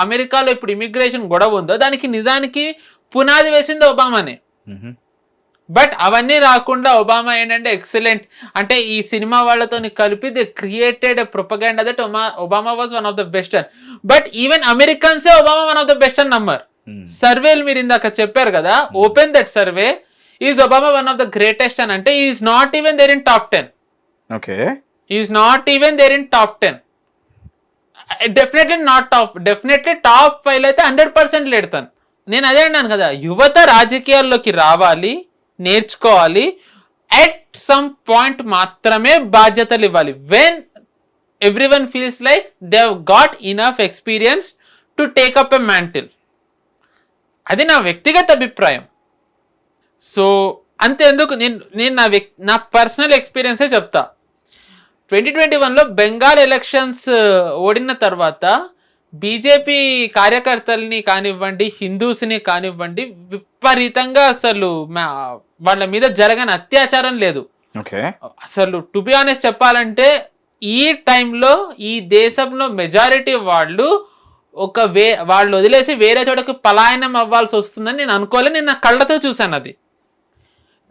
అమెరికాలో ఇప్పుడు ఇమిగ్రేషన్ గొడవ ఉందో దానికి నిజానికి పునాది వేసింది ఒబామానే. బట్ అవన్నీ రాకుండా ఒబామా ఏంటంటే ఎక్సలెంట్, అంటే ఈ సినిమా వాళ్ళతో కలిపి they created a propaganda that Obama was one of the best అని. బట్ ఈవెన్ అమెరికన్సే Obama one of the best అని నమ్మరు. సర్వేలు మీరు ఇందాక చెప్పారు కదా, open that survey, is Obama one of the greatest అని అంటే, is not even there in top 10. Okay, is not even there in top 10. Definitely not top, definitely top 5 అయితే 100% లేడతాను. నేను అదే అన్నాను కదా, యువత రాజకీయాల్లోకి రావాలి, నేర్చుకోవాలి. అట్ సమ్ పాయింట్ మాత్రమే బాధ్యతలు ఇవ్వాలి. When everyone feels like they have got enough experience to take up a mantle. అది నా వ్యక్తిగత అభిప్రాయం. సో అంతేందుకు నేను నా పర్సనల్ ఎక్స్పీరియన్సే చెప్తా. 2021లో బెంగాల్ ఎలక్షన్స్ ఓడిన తర్వాత బీజేపీ కార్యకర్తల్ని కానివ్వండి, హిందూస్ని కానివ్వండి, విపరీతంగా అసలు వాళ్ళ మీద జరగని అత్యాచారం లేదు. అసలు టు బి ఆనెస్ట్ చెప్పాలంటే ఈ టైంలో ఈ దేశంలో మెజారిటీ వాళ్ళు వాళ్ళు వదిలేసి వేరే చోటకి పలాయనం అవ్వాల్సి వస్తుందని నేను అనుకోలే. నేను నా కళ్ళతో చూశాను అది.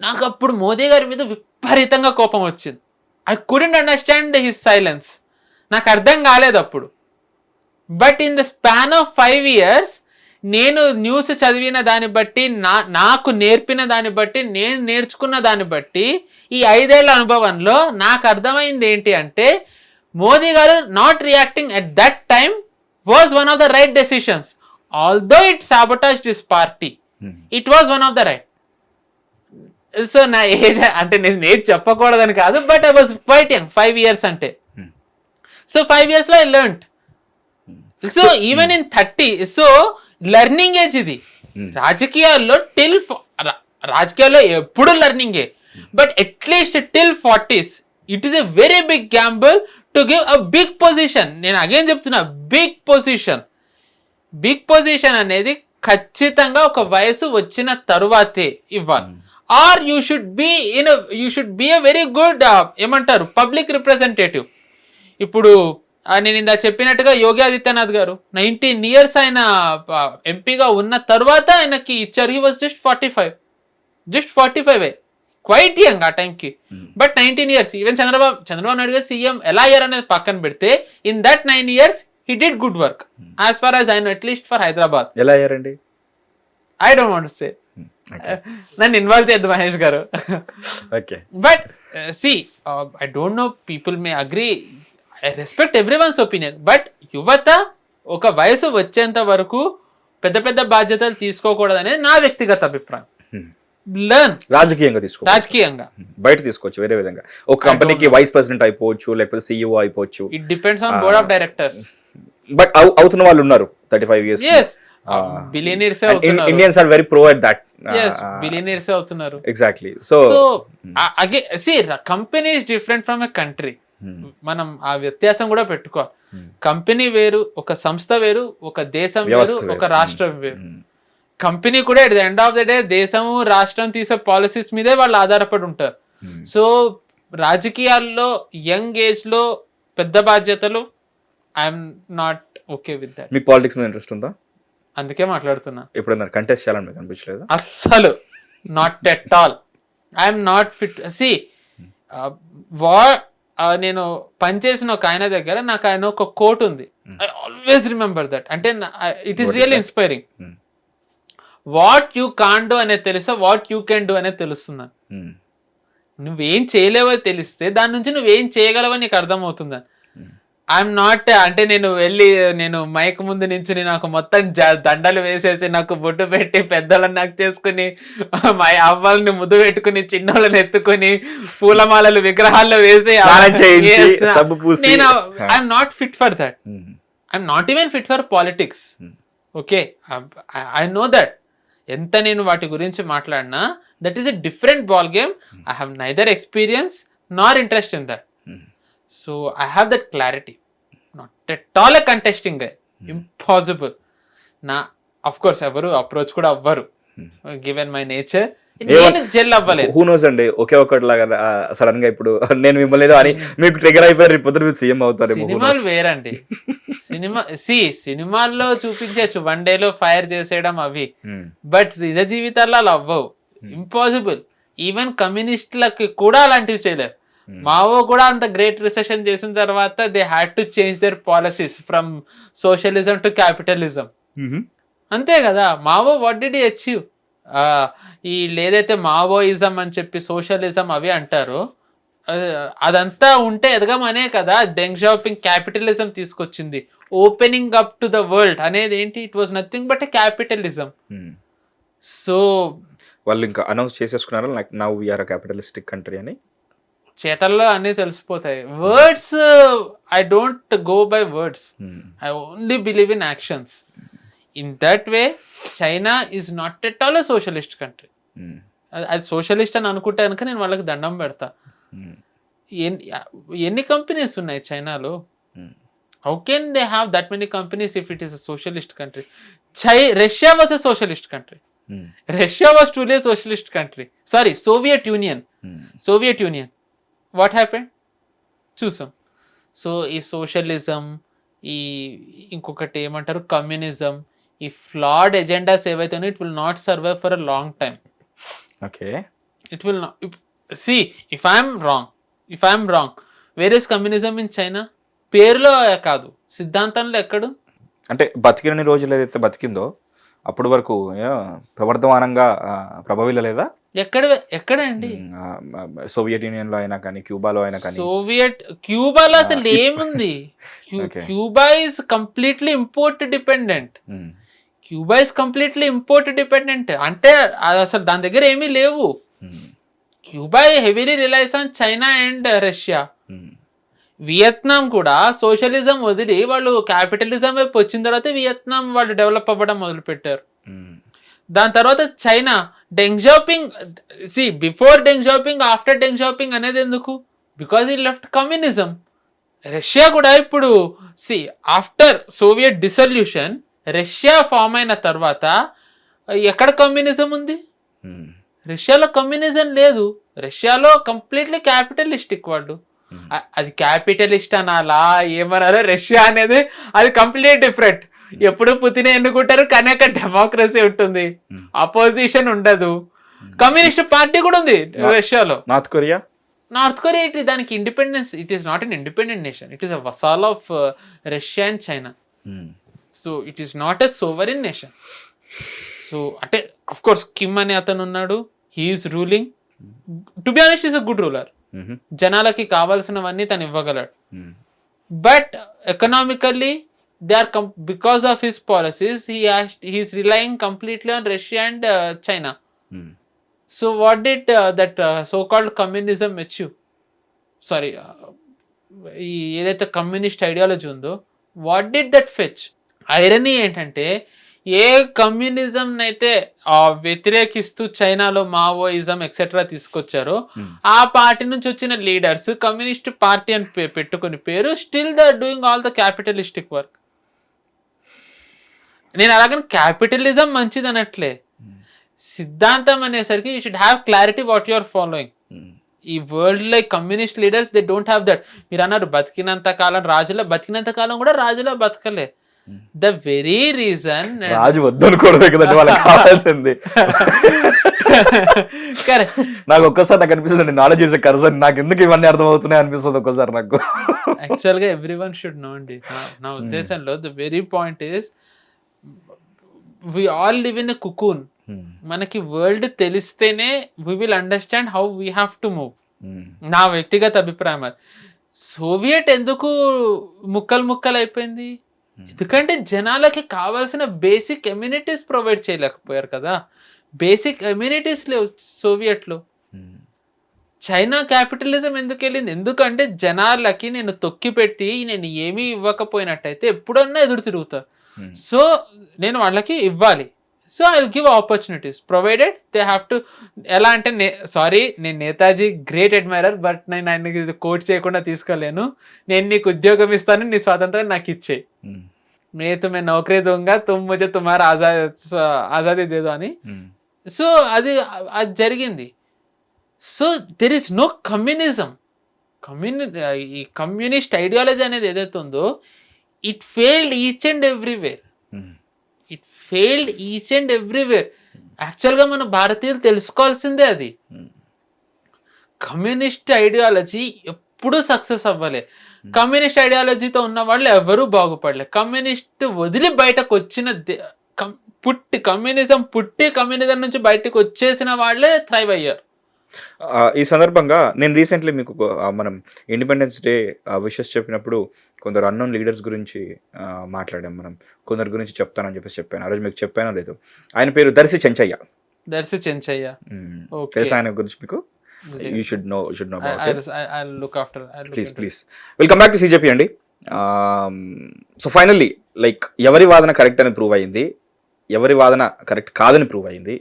నాకు అప్పుడు మోదీ గారి మీద విపరీతంగా కోపం వచ్చింది. I couldn't understand his silence. నాకు అర్థం కాలేదు అప్పుడు. But in the span of 5 years నేను న్యూస్ చదివిన దాన్ని బట్టి, నాకు నేర్పిన దాన్ని బట్టి, నేను నేర్చుకున్న దాన్ని బట్టి, ఈ 5 ఏళ్ల అనుభవంలో నాకు అర్థమైంది ఏంటి అంటే, Modi garu not reacting at that time was one of the right decisions. Although it sabotaged his party, it was one of the right. So నా ఏజ్ అంటే నేను ఏజ్ చెప్పకూడదని కాదు, but I was quite young. 5 years అంటే, సో 5 years లో I learned. So even in 30, so learning age ఇది. రాజకీయాల్లో రాజకీయాల్లో ఎప్పుడు లెర్నింగే, but at least till 40s it is a very big Gamble to give a big position. నేను అగైన్ చెప్తున్నా, బిగ్ పొజిషన్ అనేది ఖచ్చితంగా ఒక వయసు వచ్చిన తరువాతే ఇవ్వాలి. Are you should be a very good ఏమంటారు పబ్లిక్ రిప్రజెంటేటివ్. ఇప్పుడు నేను ఇందా చెప్పినట్టుగా యోగి ఆదిత్యనాథ్ గారు 19 years ఆయన ఎంపీగా ఉన్న తర్వాత ఆయనకి ఇచ్చారు. He was just 45 quite young ఆ టైంకి. But 19 years even Chandrababu Naidu గారు సీఎం ఎలా అయ్యారు అనేది పక్కన పెడితే, in that 9 years he did good work as far as I know, at least for Hyderabad. ఎలా అయ్యారండి? I don't want to say, నన్ను ఇన్వాల్వ్ చేయద్దు మహేష్ గారు. But see I don't know, people may agree, I respect everyone's opinion. But యువత ఒక వయసు వచ్చేంత వరకు పెద్ద పెద్ద బాధ్యతలు తీసుకోకూడదు అనేది నా వ్యక్తిగత అభిప్రాయం. లర్న్ రాజకీయంగా బయట తీసుకోవచ్చు వేరే విధంగా. ఒక కంపెనీకి వైస్ ప్రెసిడెంట్ అయిపోవచ్చు, లేకపోతే CEO అయిపోవచ్చు. It depends on board of directors. But అవుతున్న వాళ్ళు ఉన్నారు 35 years. yes billionaires అవుతున్నారు. Indians are very pro at that. yes billionaires అవుతున్నారు. exactly. so again see, company is different from a country. మనం ఆ వ్యత్యాసం కూడా పెట్టుకోవాలి. కంపెనీ వేరు, ఒక సంస్థ వేరు, ఒక దేశం వేరు, ఒక రాష్ట్రం వేరు. కంపెనీ కూడా at the end of the day దేశము రాష్ట్రం తీసే పాలసీస్ మీదే వాళ్ళు ఆధారపడి ఉంటారు. సో రాజకీయాల్లో యంగ్ ఏజ్ లో పెద్ద బాధ్యతలు, I'm not okay with that. మీకు పాలిటిక్స్ మీద ఇంట్రెస్ట్ ఉందా? అందుకే మాట్లాడుతున్నా. ఎప్పుడైనా కంటెస్ట్ చేయాలని మీకు అనిపించలేదు? అస్సలు not at all. I'm not fit. సి నేను పనిచేసిన ఒక ఆయన దగ్గర నాకు ఆయన ఒక కోట్ ఉంది. I always remember that. అంటే it is real inspiring. What you can do అనేది తెలుసా, వాట్ యూ కెన్ డూ అనేది తెలుస్తుందని. నువ్వేం చేయలేవో తెలిస్తే దాని నుంచి నువ్వేం చేయగలవో నీకు అర్థమవుతుందని. ఐఎమ్ నాట్ అంటే నేను మైక్ ముందు నుంచి నాకు మొత్తం దండలు వేసేసి, నాకు బొట్టు పెట్టి, పెద్దలను నాకు చేసుకుని, మా అవ్వాలని ముద్దు పెట్టుకుని, చిన్నోళ్ళని ఎత్తుకుని, పూలమాలలు విగ్రహాల్లో వేసి, నేను I'm not fit for that. I'm not even fit for politics. Okay, I know that. ఎంత నేను వాటి గురించి మాట్లాడినా that is a different ball game. I have neither experience nor interest in that. So I have that clarity. Not at all a contesting guy. Impossible. Na of course evaru approach kuda avvaru given my nature. నేను జెల్ అవ్వలేదు. హూ నోస్ అండి, ఒకే ఒకటిలాగా సడన్ గా ఇప్పుడు నేను మిమ్మల్ని అని మీకు ట్రిగర్ అయిపోయారు, రేపు పొద్దున మీరు సీఎం అవుతారు. సినిమాలు వేరండి. సినిమాల్లో చూపించచ్చు వన్ డే లో ఫైర్ చేసేయడం అవి, బట్ నిజ జీవితాల్లో అలా అవ్వవు. ఇంపాసిబుల్. ఈవెన్ కమ్యూనిస్టులకి కూడా అలాంటివి చేయలేరు. మావో కూడా అంత గ్రేట్ రిసెషన్ చేసిన తర్వాత they had to change their policies from socialism to capitalism. అంతే కదా. Mao what did he achieve? ఈ ఏదైతే మావోయిజం అని చెప్పి సోషలిజం అవి అంటారో అదంతా ఉంటే ఎదగమనే కదా డెంగ్ షాపింగ్ క్యాపిటలిజం తీసుకొచ్చింది. Opening up to the world అనేది ఏంటి? It was nothing but a capitalism. So వాళ్ళు ఇంకా అనౌన్స్ చేసేసుకున్నారు like now we are a capitalistic country అని. చేతల్లో అన్నీ తెలిసిపోతాయి. Words I don't go by words, I only believe in actions. In that way China is not at all a socialist country. అది సోషలిస్ట్ అని అనుకుంటే కనుక నేను వాళ్ళకి దండం పెడతా. ఎన్ని కంపెనీస్ ఉన్నాయి చైనాలో? How can they have that many companies if it is a socialist country? Russia was a socialist country. Russia was truly a socialist country. Sorry, Soviet union. What happened చూసాం. సో ఈ సోషలిజం, ఈ ఇంకొకటి ఏమంటారు కమ్యూనిజం, ఈ ఫ్లాడ్ ఎజెండాస్ ఏవైతే it will not survive for a long time. Okay, it will not. See if I'm wrong, where is communism in China? పేరులో కాదు, సిద్ధాంతంలో ఎక్కడు? అంటే బతికిన రోజులు ఏదైతే బతికిందో అప్పటి వరకు ప్రవర్ధమానంగా ప్రభావిల్లలేదా? ఎక్కడండి? సోవియట్ యూనియన్ లో అయినా కానీ, క్యూబాలో అయినా కానీ. క్యూబాలో అసలు ఏముంది? Cuba is completely import dependent. అంటే అది అసలు దాని దగ్గర ఏమీ లేవు. Cuba heavily relies on China and Russia. Vietnam కూడా సోషలిజం వదిలి వాళ్ళు క్యాపిటలిజం వైపు వచ్చిన తర్వాత వియత్నాం వాళ్ళు డెవలప్ అవ్వడం మొదలు పెట్టారు. దాని తర్వాత China, Deng Xiaoping, before Deng Xiaoping, after Deng Xiaoping అనేది ఎందుకు? బికాజ్ ఈ లెఫ్ట్ కమ్యూనిజం. రష్యా కూడా ఇప్పుడు after Soviet dissolution Russia form అయిన తర్వాత ఎక్కడ కమ్యూనిజం ఉంది? రష్యాలో కమ్యూనిజం లేదు. రష్యాలో కంప్లీట్లీ క్యాపిటలిస్టిక్ వాళ్ళు. అది క్యాపిటలిస్ట్ అనాలా ఏమనాలో, రష్యా అనేది అది కంప్లీట్ డిఫరెంట్. ఎప్పుడు పుతినే ఎన్నుకుంటారు కానీ అక్కడ డెమోక్రసీ ఉంటుంది, అపోజిషన్ ఉండదు. కమ్యూనిస్ట్ పార్టీ కూడా ఉంది రష్యాలో. నార్త్ కొరియా దానికి independence. It is not an independent nation, it is a vassal of Russia and China. So it is not a sovereign nation. So అంటే అఫ్ కోర్స్ కిమ్ అనే అతను ఉన్నాడు, he's ruling. To be honest is a good ruler. జనాలకి కావాల్సినవన్నీ తను ఇవ్వగలడు. But economically they are because of his policies he's relying completely on Russia and China. So what did that so called communism achieve? Sorry, ఈ ఏదైతే కమ్యూనిస్ట్ ఐడియాలజీ ఉందో, what did that fetch? Irony ఏంటంటే, ఏ కమ్యూనిజం అయితే వ్యతిరేకిస్తూ చైనాలో మావోయిజం ఎక్సెట్రా తీసుకొచ్చారో ఆ పార్టీ నుంచి వచ్చిన లీడర్స్ కమ్యూనిస్ట్ పార్టీ అని పెట్టుకుని పేరు, still they are doing all the capitalistic work. నేను అలాగని క్యాపిటలిజం మంచిది అనట్లే. సిద్ధాంతం అనేసరికి you should have clarity what you are following. ఈ world like communist leaders they don't have that. మీరు అన్నారు బతికినంత కాలం రాజులా, బతికినంత కాలం కూడా రాజులా బతకలే. ద వెరీ రీజన్ రాజు వద్దనుకోవడమే కదా వాళ్ళకి కావాల్సింది. నాకు ఒక్కసారి నాకు అనిపిస్తుంది, నాలెడ్జ్ ఇస్ ఎ కర్సన్, నాకు ఎందుకు ఇవన్నీ అర్థమవుతున్నాయి అనిపిస్తుంది ఒక్కసారి నాకు. యాక్చువల్ గా ఎవ్రీవన్ షుడ్ నో అండి. నా ఉద్దేశంలో the very point is we all live in a cocoon. మనకి వరల్డ్ తెలిస్తేనే we will understand how we have to move. నా వ్యక్తిగత అభిప్రాయం అది. సోవియట్ ఎందుకు ముక్కలు అయిపోయింది? ఎందుకంటే జనాలకి కావాల్సిన బేసిక్ ఎమ్యూనిటీస్ ప్రొవైడ్ చేయలేకపోయారు కదా. బేసిక్ ఎమ్యూనిటీస్ లేవు సోవియట్లో. చైనా క్యాపిటలిజం ఎందుకు వెళ్ళింది? ఎందుకంటే జనాలకి నేను తొక్కి పెట్టి నేను ఏమీ ఇవ్వకపోయినట్టయితే ఎప్పుడన్నా ఎదురు తిరుగుతారు. సో నేను వాళ్ళకి ఇవ్వాలి. So I will give opportunities provided they have to. ఎలా అంటే నేను నేతాజీ గ్రేట్ అడ్మైరర్, బట్ నేను ఆయనకి కోట్ చేయకుండా తీసుకోలేను. నేను నీకు ఉద్యోగం ఇస్తాను, నీ స్వాతంత్రం నాకు ఇచ్చే. మే తుమ్మే నౌకరీ దూంగా తుమ్ ముझे तुम्हारा ఆజాదీ దేదో అని. సో అది జరిగింది. So there is no communism. ఈ కమ్యూనిస్ట్ ఐడియాలజీ అనేది ఏదైతే ఉందో it failed each and everywhere. Actually మన భారతీయులు తెలుసుకోవాల్సిందే అది. కమ్యూనిస్ట్ ఐడియాలజీ ఎప్పుడూ సక్సెస్ అవ్వలే. కమ్యూనిస్ట్ ఐడియాలజీతో ఉన్న వాళ్ళు ఎవరూ బాగుపడలే. కమ్యూనిస్ట్ వదిలి బయటకు వచ్చిన కమ్యూనిజం నుంచి బయటకు వచ్చేసిన వాళ్ళే థ్రైవ్ అయ్యారు. ఈ సందర్భంగా నేను రీసెంట్లీ మీకు మనం ఇండిపెండెన్స్ డే విషెస్ చెప్పినప్పుడు కొందరు అన్నోన్ లీడర్స్ గురించి మాట్లాడాం. మనం కొందరి గురించి చెప్తానని చెప్పాను. ఆ రోజు మీకు చెప్పానో లేదు. ఆయన పేరు దర్శి చెంచయ్య. తెలుసా ఆయన గురించి మీకు? You should know look after please welcome back to CJP అండి. సో ఫైనల్లీ లైక్ ఎవరి వాదన కరెక్ట్ అని ప్రూవ్ అయింది, ఎవరి వాదన కరెక్ట్ కాదని ప్రూవ్ అయింది,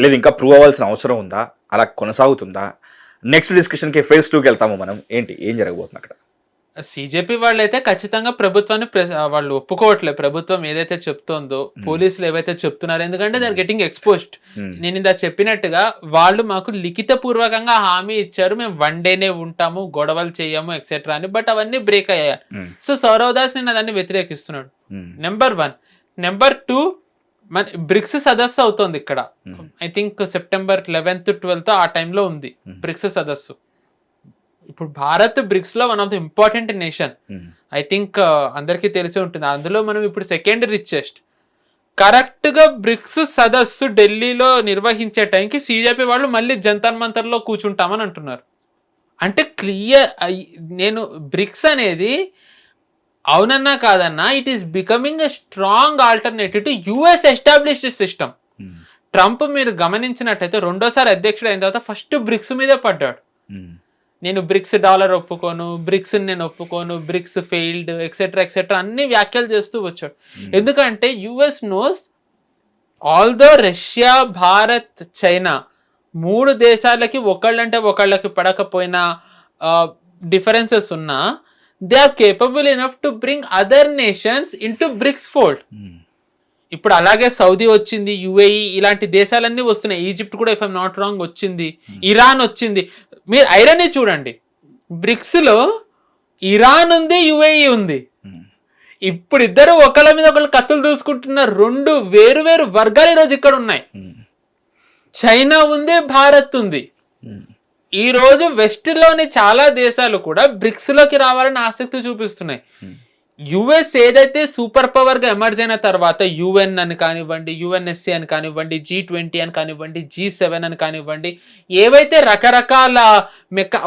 లేదు ఇంకా ప్రూవ్ అవ్వాల్సిన అవసరం ఉందా, అలా కొనసాగుతుందా? నెక్స్ట్ డిస్కషన్కి ఫేజ్ 2కి వెళ్తాము మనం. ఏం జరగబోతుంది అక్కడ? సిజేపీ వాళ్ళైతే ఖచ్చితంగా ప్రభుత్వాన్ని వాళ్ళు ఒప్పుకోవట్లేదు. ప్రభుత్వం ఏదైతే చెప్తోందో, పోలీసులు ఏవైతే చెప్తున్నారో, ఎందుకంటే దే ఆర్ గెటింగ్ ఎక్స్పోజ్డ్. నేను ఇందా చెప్పినట్టుగా వాళ్ళు మాకు లిఖిత పూర్వకంగా హామీ ఇచ్చారు, మేము 1 డేనే ఉంటాము, గొడవలు చేయము ఎక్సెట్రా అని. బట్ అవన్నీ బ్రేక్ అయ్యాయి. సో సౌరవ్ దాస్ నేను దాన్ని వ్యతిరేకిస్తున్నాడు. నెంబర్ 1. నెంబర్ 2, మన బ్రిక్స్ సదస్సు అవుతోంది ఇక్కడ. I think September 11th 12th ఆ టైంలో ఉంది బ్రిక్స్ సదస్సు. ఇప్పుడు భారత్ బ్రిక్స్ లో one of the important nation. I think అందరికీ తెలిసి ఉంటుంది. అందులో మనం ఇప్పుడు 2nd రిచెస్ట్. కరెక్ట్ గా బ్రిక్స్ సదస్సు ఢిల్లీలో నిర్వహించే టైంకి సిజేపీ వాళ్ళు మళ్ళీ జంతర్ మంతర్ లో కూర్చుంటామని అంటున్నారు. అంటే క్లియర్, నేను బ్రిక్స్ అనేది అవునన్నా కాదన్నా it is becoming a strong alternative to US established system. Trump మీరు గమనించినట్టయితే 2వ సారి అధ్యక్షుడు అయిన తర్వాత ఫస్ట్ బ్రిక్స్ మీదే పడ్డాడు. నేను బ్రిక్స్ డాలర్ ఒప్పుకోను, బ్రిక్స్ నేను ఒప్పుకోను, బ్రిక్స్ ఫెయిల్డ్ ఎక్సెట్రా ఎక్సెట్రా అన్ని వ్యాఖ్యలు చేస్తూ వచ్చాడు. ఎందుకంటే US knows although Russia, Bharat, China 3 దేశాలకి ఒకళ్ళంటే ఒకళ్ళకి పడకపోయినా డిఫరెన్సెస్ ఉన్నా they are capable enough to bring other nations into BRICS fold. ఇప్పుడు అలాగే సౌదీ వచ్చింది, యుఏఈ ఇలాంటి దేశాలన్నీ వస్తున్నాయి. ఈజిప్ట్ కూడా ఇఫ్ ఐమ్ నాట్ రాంగ్ వచ్చింది, ఇరాన్ వచ్చింది. మీరు ఐరనీ చూడండి, బ్రిక్స్ లో ఇరాన్ ఉంది, యుఏఈ ఉంది. ఇప్పుడు ఇద్దరు ఒకళ్ళ మీద ఒకళ్ళు కత్తులు దూసుకుంటున్న 2 వేరు వర్గాలు ఈరోజు ఇక్కడ ఉన్నాయి. చైనా ఉంది, భారత్ ఉంది. ఈ రోజు వెస్ట్ లోని చాలా దేశాలు కూడా బ్రిక్స్ లోకి రావాలని ఆసక్తి చూపిస్తున్నాయి. యుఎస్ ఏదైతే సూపర్ పవర్ గా ఎమర్జ్ అయిన తర్వాత యుఎన్ అని కానివ్వండి, యుఎన్ఎస్సి అని కానివ్వండి, G20 అని కానివ్వండి, G7 అని కానివ్వండి, ఏవైతే రకరకాల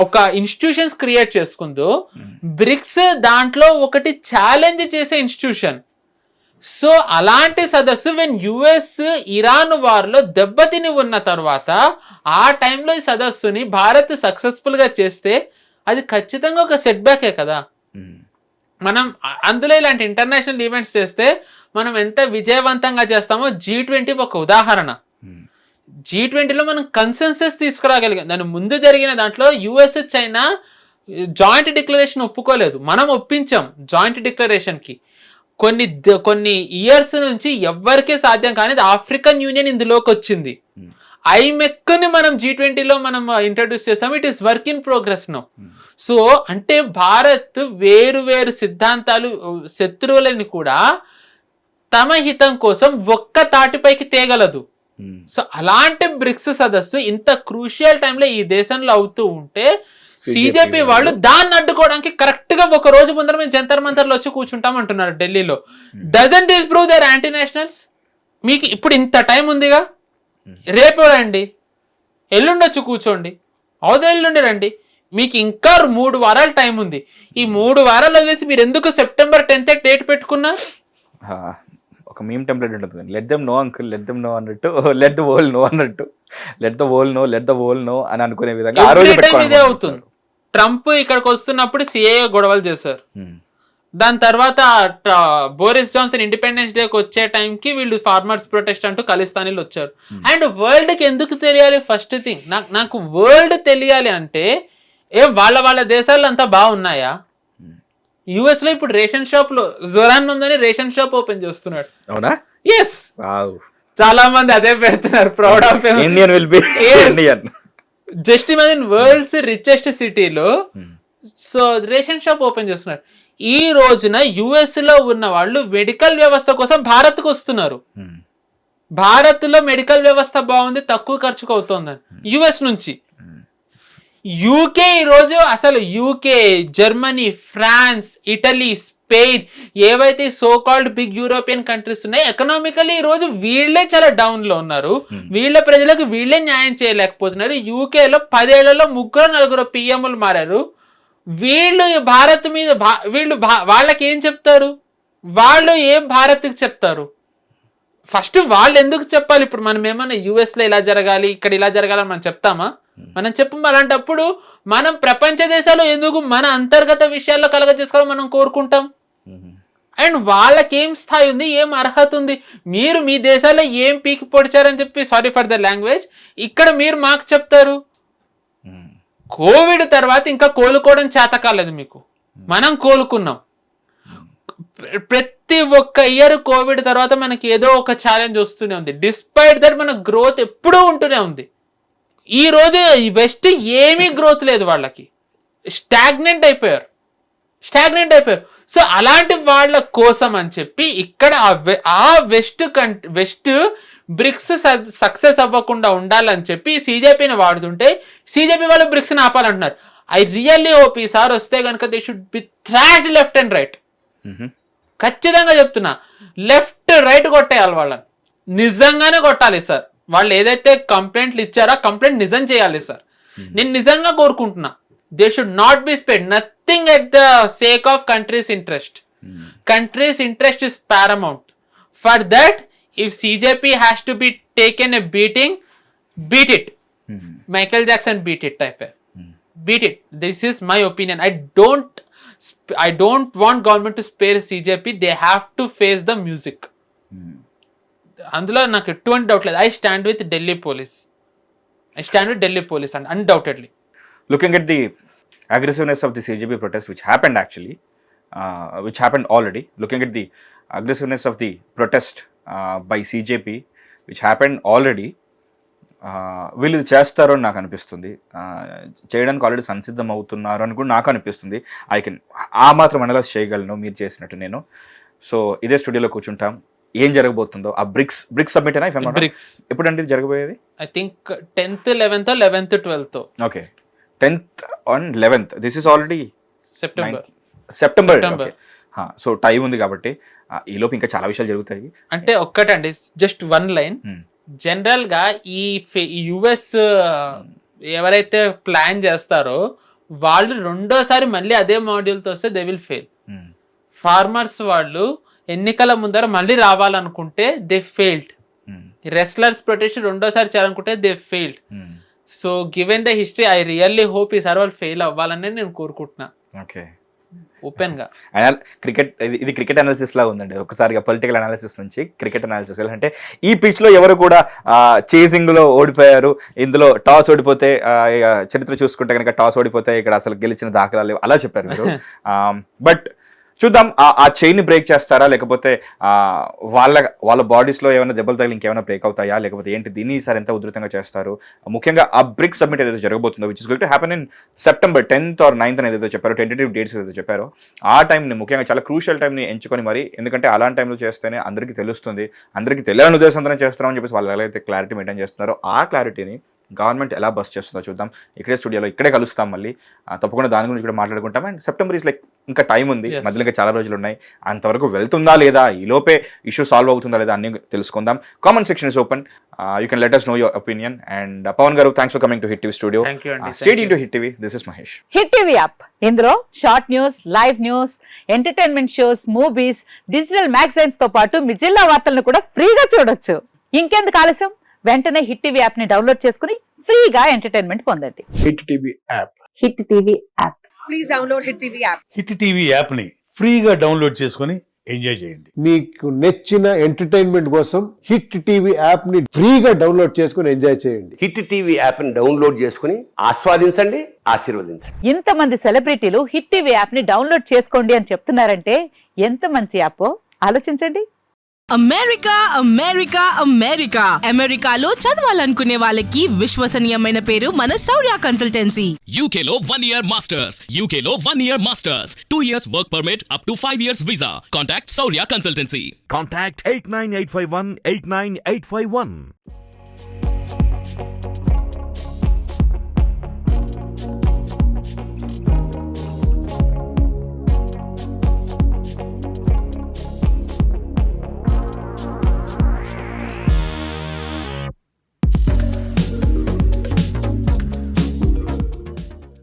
ఒక ఇన్స్టిట్యూషన్స్ క్రియేట్ చేసుకుందో, బ్రిక్స్ దాంట్లో ఒకటి ఛాలెంజ్ చేసే ఇన్స్టిట్యూషన్. సో అలాంటి సదస్సు వెన్ యుఎస్ ఇరాన్ వార్లో దెబ్బతిని ఉన్న తర్వాత ఆ టైంలో ఈ సదస్సుని భారత్ సక్సెస్ఫుల్ గా చేస్తే అది ఖచ్చితంగా ఒక సెట్ బ్యాకే కదా. మనం అందులో ఇలాంటి ఇంటర్నేషనల్ ఈవెంట్స్ చేస్తే మనం ఎంత విజయవంతంగా చేస్తామో G20 ఒక ఉదాహరణ. G20లో మనం కన్సెన్సస్ తీసుకురాగలిగాం. దాని ముందు జరిగిన దాంట్లో యుఎస్, చైనా జాయింట్ డిక్లరేషన్ ఒప్పుకోలేదు, మనం ఒప్పించాం జాయింట్ డిక్లరేషన్కి. కొన్ని ఇయర్స్ నుంచి ఎవ్వరికీ సాధ్యం కానీ ఆఫ్రికన్ యూనియన్ ఇందులోకి వచ్చింది. ఐమెక్ని మనం G20లో మనం ఇంట్రడ్యూస్ చేసాం. It is work in progress now. So అంటే భారత్ వేరు సిద్ధాంతాలు, శత్రువులని కూడా తమ హితం కోసం ఒక్క తాటిపైకి తేగలదు. సో అలాంటి బ్రిక్స్ సదస్సు ఇంత క్రూషియల్ టైంలో ఈ దేశంలో అవుతూ ఉంటే సిజేపీ వాళ్ళు దాన్ని అడ్డుకోవడానికి కరెక్ట్ గా ఒక రోజు ముందర మేము జంతర్ మంతర్లో వచ్చి కూర్చుంటాం అంటున్నారు ఢిల్లీలో. Doesn't this prove their anti nationals? మీకు ఇప్పుడు ఇంత టైం ఉందిగా, రేపు రండి, ఎల్లుండొచ్చు కూర్చోండి, అవతల ఎల్లుండి రండి, మీకు ఇంకా 3 వారాలు టైం ఉంది. ఈ 3 వారాలు వదిలేసి మీరు ఎందుకు సెప్టెంబర్ 10th డేట్ పెట్టుకున్నా? ఒక మీమ్ టెంప్లెట్ ఉంటుంది, let them know uncle, let them know అన్నట్టు, లెట్ ద వరల్డ్ నో అన్నట్టు, లెట్ ద వరల్డ్ నో అని అనుకునే విధంగా ఆ రోజు ఇదే అవుతుంది. ట్రంప్ ఇక్కడికి వస్తున్నప్పుడు సిఏఏ గొడవలు చేశారు. దాని తర్వాత బోరిస్ జాన్సన్ ఇండిపెండెన్స్ డేకి వచ్చే టైంకి వీళ్ళు ఫార్మర్స్ ప్రొటెస్ట్ అంటూ ఖలిస్తానీలు వచ్చారు. అండ్ వరల్డ్కి ఎందుకు తెలియాలి? ఫస్ట్ థింగ్ నాకు వరల్డ్ తెలియాలి అంటే వాళ్ళ దేశాల్లో అంతా బాగున్నాయా? యుఎస్ లో ఇప్పుడు రేషన్ షాప్ లో జొరాన్ ఉందని రేషన్ షాప్ ఓపెన్ చేస్తున్నాడు. అవునా? ఎస్, చాలా మంది అదే పెడుతున్నారు, proud of Indian will be Indian. Just imagine world's richest సిటీలో సో రేషన్ షాప్ ఓపెన్ చేస్తున్నారు. ఈ రోజున యుఎస్ లో ఉన్న వాళ్ళు మెడికల్ వ్యవస్థ కోసం భారత్కు వస్తున్నారు. భారత్ లో మెడికల్ వ్యవస్థ బాగుంది, తక్కువ ఖర్చుకు అవుతోందని యుఎస్ నుంచి. యూకే ఈరోజు అసలు UK, Germany, France, Italy, Spain ఏవైతే so called big European countries ఉన్నాయి, ఎకనామికలీ ఈ రోజు వీళ్ళే చాలా డౌన్ లో ఉన్నారు. వీళ్ళ ప్రజలకు వీళ్ళే న్యాయం చేయలేకపోతున్నారు. యూకేలో 10 ఏళ్లలో 3-4 పిఎంలు మారారు. వీళ్ళు భారత్ మీద వాళ్ళకి ఏం చెప్తారు? వాళ్ళు ఏం భారత్కి చెప్తారు? ఫస్ట్ వాళ్ళు ఎందుకు చెప్పాలి? ఇప్పుడు మనం ఏమన్నా యుఎస్ లో ఇలా జరగాలి, ఇక్కడ ఇలా జరగాలని మనం చెప్తామా? మనం చెప్పం. అలాంటప్పుడు మనం ప్రపంచ దేశాలు ఎందుకు మన అంతర్గత విషయాల్లో కలగ చేసుకోవాలని మనం కోరుకుంటాం? అండ్ వాళ్ళకి ఏం స్థాయి ఉంది, ఏం అర్హత ఉంది? మీరు మీ దేశాల్లో ఏం పీకి పొడిచారని చెప్పి, సారీ ఫర్ ద లాంగ్వేజ్, ఇక్కడ మీరు మాకు చెప్తారు. కోవిడ్ తర్వాత ఇంకా కోలుకోవడం చేత కాలేదు మీకు. మనం కోలుకున్నాం. ప్రతి ఒక్క ఇయర్ కోవిడ్ తర్వాత మనకి ఏదో ఒక ఛాలెంజ్ వస్తూనే ఉంది. డిస్పైట్ దట్ మన గ్రోత్ ఎప్పుడూ ఉంటూనే ఉంది. ఈ రోజు వెస్ట్ ఏమీ గ్రోత్ లేదు, వాళ్ళకి స్టాగ్నెంట్ అయిపోయారు. సో అలాంటి వాళ్ళ కోసం అని చెప్పి ఇక్కడ ఆ వెస్ట్ బ్రిక్స్ సక్సెస్ అవ్వకుండా ఉండాలని చెప్పి CJPని వాడుతుంటే CJP వాళ్ళు బ్రిక్స్ని ఆపాలంటున్నారు. ఐ రియల్లీ హోప్ ఈసారి వస్తే కనుక they should be thrashed left and right. ఖచ్చితంగా చెప్తున్నా, లెఫ్ట్ రైట్ కొట్టేయాలి వాళ్ళని. నిజంగానే కొట్టాలి సార్. వాళ్ళు ఏదైతే కంప్లైంట్లు ఇచ్చారో కంప్లైంట్ నిజం చేయాలి సార్. నేను నిజంగా కోరుకుంటున్నా, they should not be spend nothing at the sake of countries interest. Countries interest is paramount. For that if CJP has to be taken a beating, beat it. Michael Jackson beat it type. Beat it. This is my opinion. I don't want government to spare CJP. They have to face the music. అందులో నాకు ఎటువంటి డౌట్ లేదు. I stand with Delhi police and undoubtedly. Looking at the aggressiveness of the CJP protest which happened actually, which happened already, looking at the aggressiveness of the protest by CJP which happened already, వీళ్ళు ఇది చేస్తారు అని నాకు అనిపిస్తుంది. చేయడానికి ఆల్రెడీ సంసిద్ధం అవుతున్నారు అని కూడా నాకు అనిపిస్తుంది. ఆ మాత్రం అనలైజ్ చేయగలను మీరు చేసినట్టు నేను. సో ఇదే స్టూడియోలో కూర్చుంటాం, ఏం జరగబోతుందో. ఆ బ్రిక్స్ సబ్మిట్ అయినా బ్రిక్స్ ఎప్పుడంటే జరగబోయేది? I think 10th 11th 11th 12th. Okay, 10th and 11th. This is already September. So time ఉంది కాబట్టి ఈ లోపు ఇంకా చాలా విషయాలు జరుగుతాయి. అంటే ఒక్కటండి, జస్ట్ వన్ లైన్. జనరల్ గా ఈ US ఎవరైతే ప్లాన్ చేస్తారో వాళ్ళు రెండోసారి మళ్ళీ అదే మాడ్యూల్తో వస్తే దే విల్ ఫెయిల్. ఫార్మర్స్ వాళ్ళు ఎన్నికల ముందర మళ్ళీ రావాలనుకుంటే దే ఫెయిల్డ్. రెస్లర్స్ ప్రొటెస్ట్ రెండోసారి చేయాలనుకుంటే they failed. So given the history, I really hope ఈసారి వాళ్ళు ఫెయిల్ అవ్వాలని నేను కోరుకుంటున్నా. ఓకే, ఓపెన్ గా. ఇది క్రికెట్ అనాలిసిస్ లా ఉందండి. ఒకసారిగా పొలిటికల్ అనాలిసిస్ నుంచి క్రికెట్ అనాలిసిస్. అంటే ఈ పిచ్ లో ఎవరు కూడా చేసింగ్ లో ఓడిపోయారు, ఇందులో టాస్ ఓడిపోతే చరిత్ర చూసుకుంటే కనుక టాస్ ఓడిపోతే ఇక్కడ అసలు గెలిచిన దాఖలాలు లేవు, అలా చెప్పారు మీరు. బట్ చూద్దాం, ఆ చైన్ బ్రేక్ చేస్తారా, లేకపోతే వాళ్ళ బాడీస్ లో ఏమైనా దెబ్బలు తగిలి ఇంకేమైనా బ్రేక్ అవుతాయా, లేకపోతే ఏంటి, దీన్ని ఈసారి ఎంత ఉధృతంగా చేస్తారు? ముఖ్యంగా ఆ బ్రిక్ సబ్మిట్ ఏదైతే జరగబోతుందో, which is going to happen in September 10th or 9th అని ఏదైతే చెప్పారో, టెంటేటివ్ డేట్స్ ఏదైతే చెప్పారో, ఆ టైంని ముఖ్యంగా చాలా క్రూషియల్ టైంని ఎంచుకొని మరి, ఎందుకంటే అలాంటి టైంలో చేస్తేనే అందరికీ తెలుస్తుంది, అందరికీ తెలియని ఉద్దేశంతోనే చేస్తున్నామని చెప్పేసి వాళ్ళు ఎలాగైతే క్లారిటీ మెయింటైన్ చేస్తున్నారో, ఆ క్లారిటీని గవర్నమెంట్ ఎలా బస్ చేస్తుందో చూద్దాం. ఇక్కడే స్టూడియోలో ఇక్కడే కలుస్తాం మళ్ళీ, తప్పకుండా దాని గురించి కూడా మాట్లాడుకుంటాం. అండ్ సెప్టెంబర్ ఇస్ లైక్ ఇంకా టైం ఉంది, మధ్యలో ఇంకా చాలా రోజులు ఉన్నాయి. అంతవరకు వెళ్తుందా లేదా, ఈ లోపే ఇష్యూ సాల్వ్ అవుతుందా లేదా అన్ని తెలుసుకుందాం. Comment section is open, you can let us know your opinion. And Pavan garu, thanks for coming to hit TV studio. Stay tuned to hit TV. This is Mahesh. Hit TV app, ఇందులో short news, live news, entertainment shows, movies, digital magazines తో పాటు మీ జిల్లా వార్తలను కూడా ఫ్రీగా చూడొచ్చు. ఇంకెందుకు ఆలస్యం, వెంటనే హిట్ టీవీ యాప్ ని డౌన్లోడ్ చేసుకుని ఫ్రీగా ఎంటర్టైన్మెంట్ పొందండి. Hit TV app. Hit TV app. Please download hit TV app. Hit TV app ని ఫ్రీగా డౌన్లోడ్ చేసుకొని ఎంజాయ్ చేయండి. మీకు నచ్చిన ఎంటర్టైన్మెంట్ కోసం హిట్ టీవీ యాప్ ని ఫ్రీగా డౌన్లోడ్ చేసుకొని ఎంజాయ్ చేయండి. హిట్ టీవీ యాప్ ని డౌన్లోడ్ చేసుకుని ఆస్వాదించండి, ఆశీర్వదించండి. ఇంతమంది సెలబ్రిటీలు హిట్ టీవీ యాప్ ని డౌన్లోడ్ చేసుకోండి అని చెప్తున్నారంటే ఎంత మంచి యాప్ ఆలోచించండి. అమెరికా అమెరికా అమెరికా అమెరికాలో చదవాలనుకునే వాళ్ళకి విశ్వసనీయమైన పేరు మన శౌర్య కన్సల్టెన్సీ. UK లో 1 year masters. UK లో 1 year masters. 2 years work permit up to 5 years visa. Contact Saurya Consultancy. Contact 89851 89851.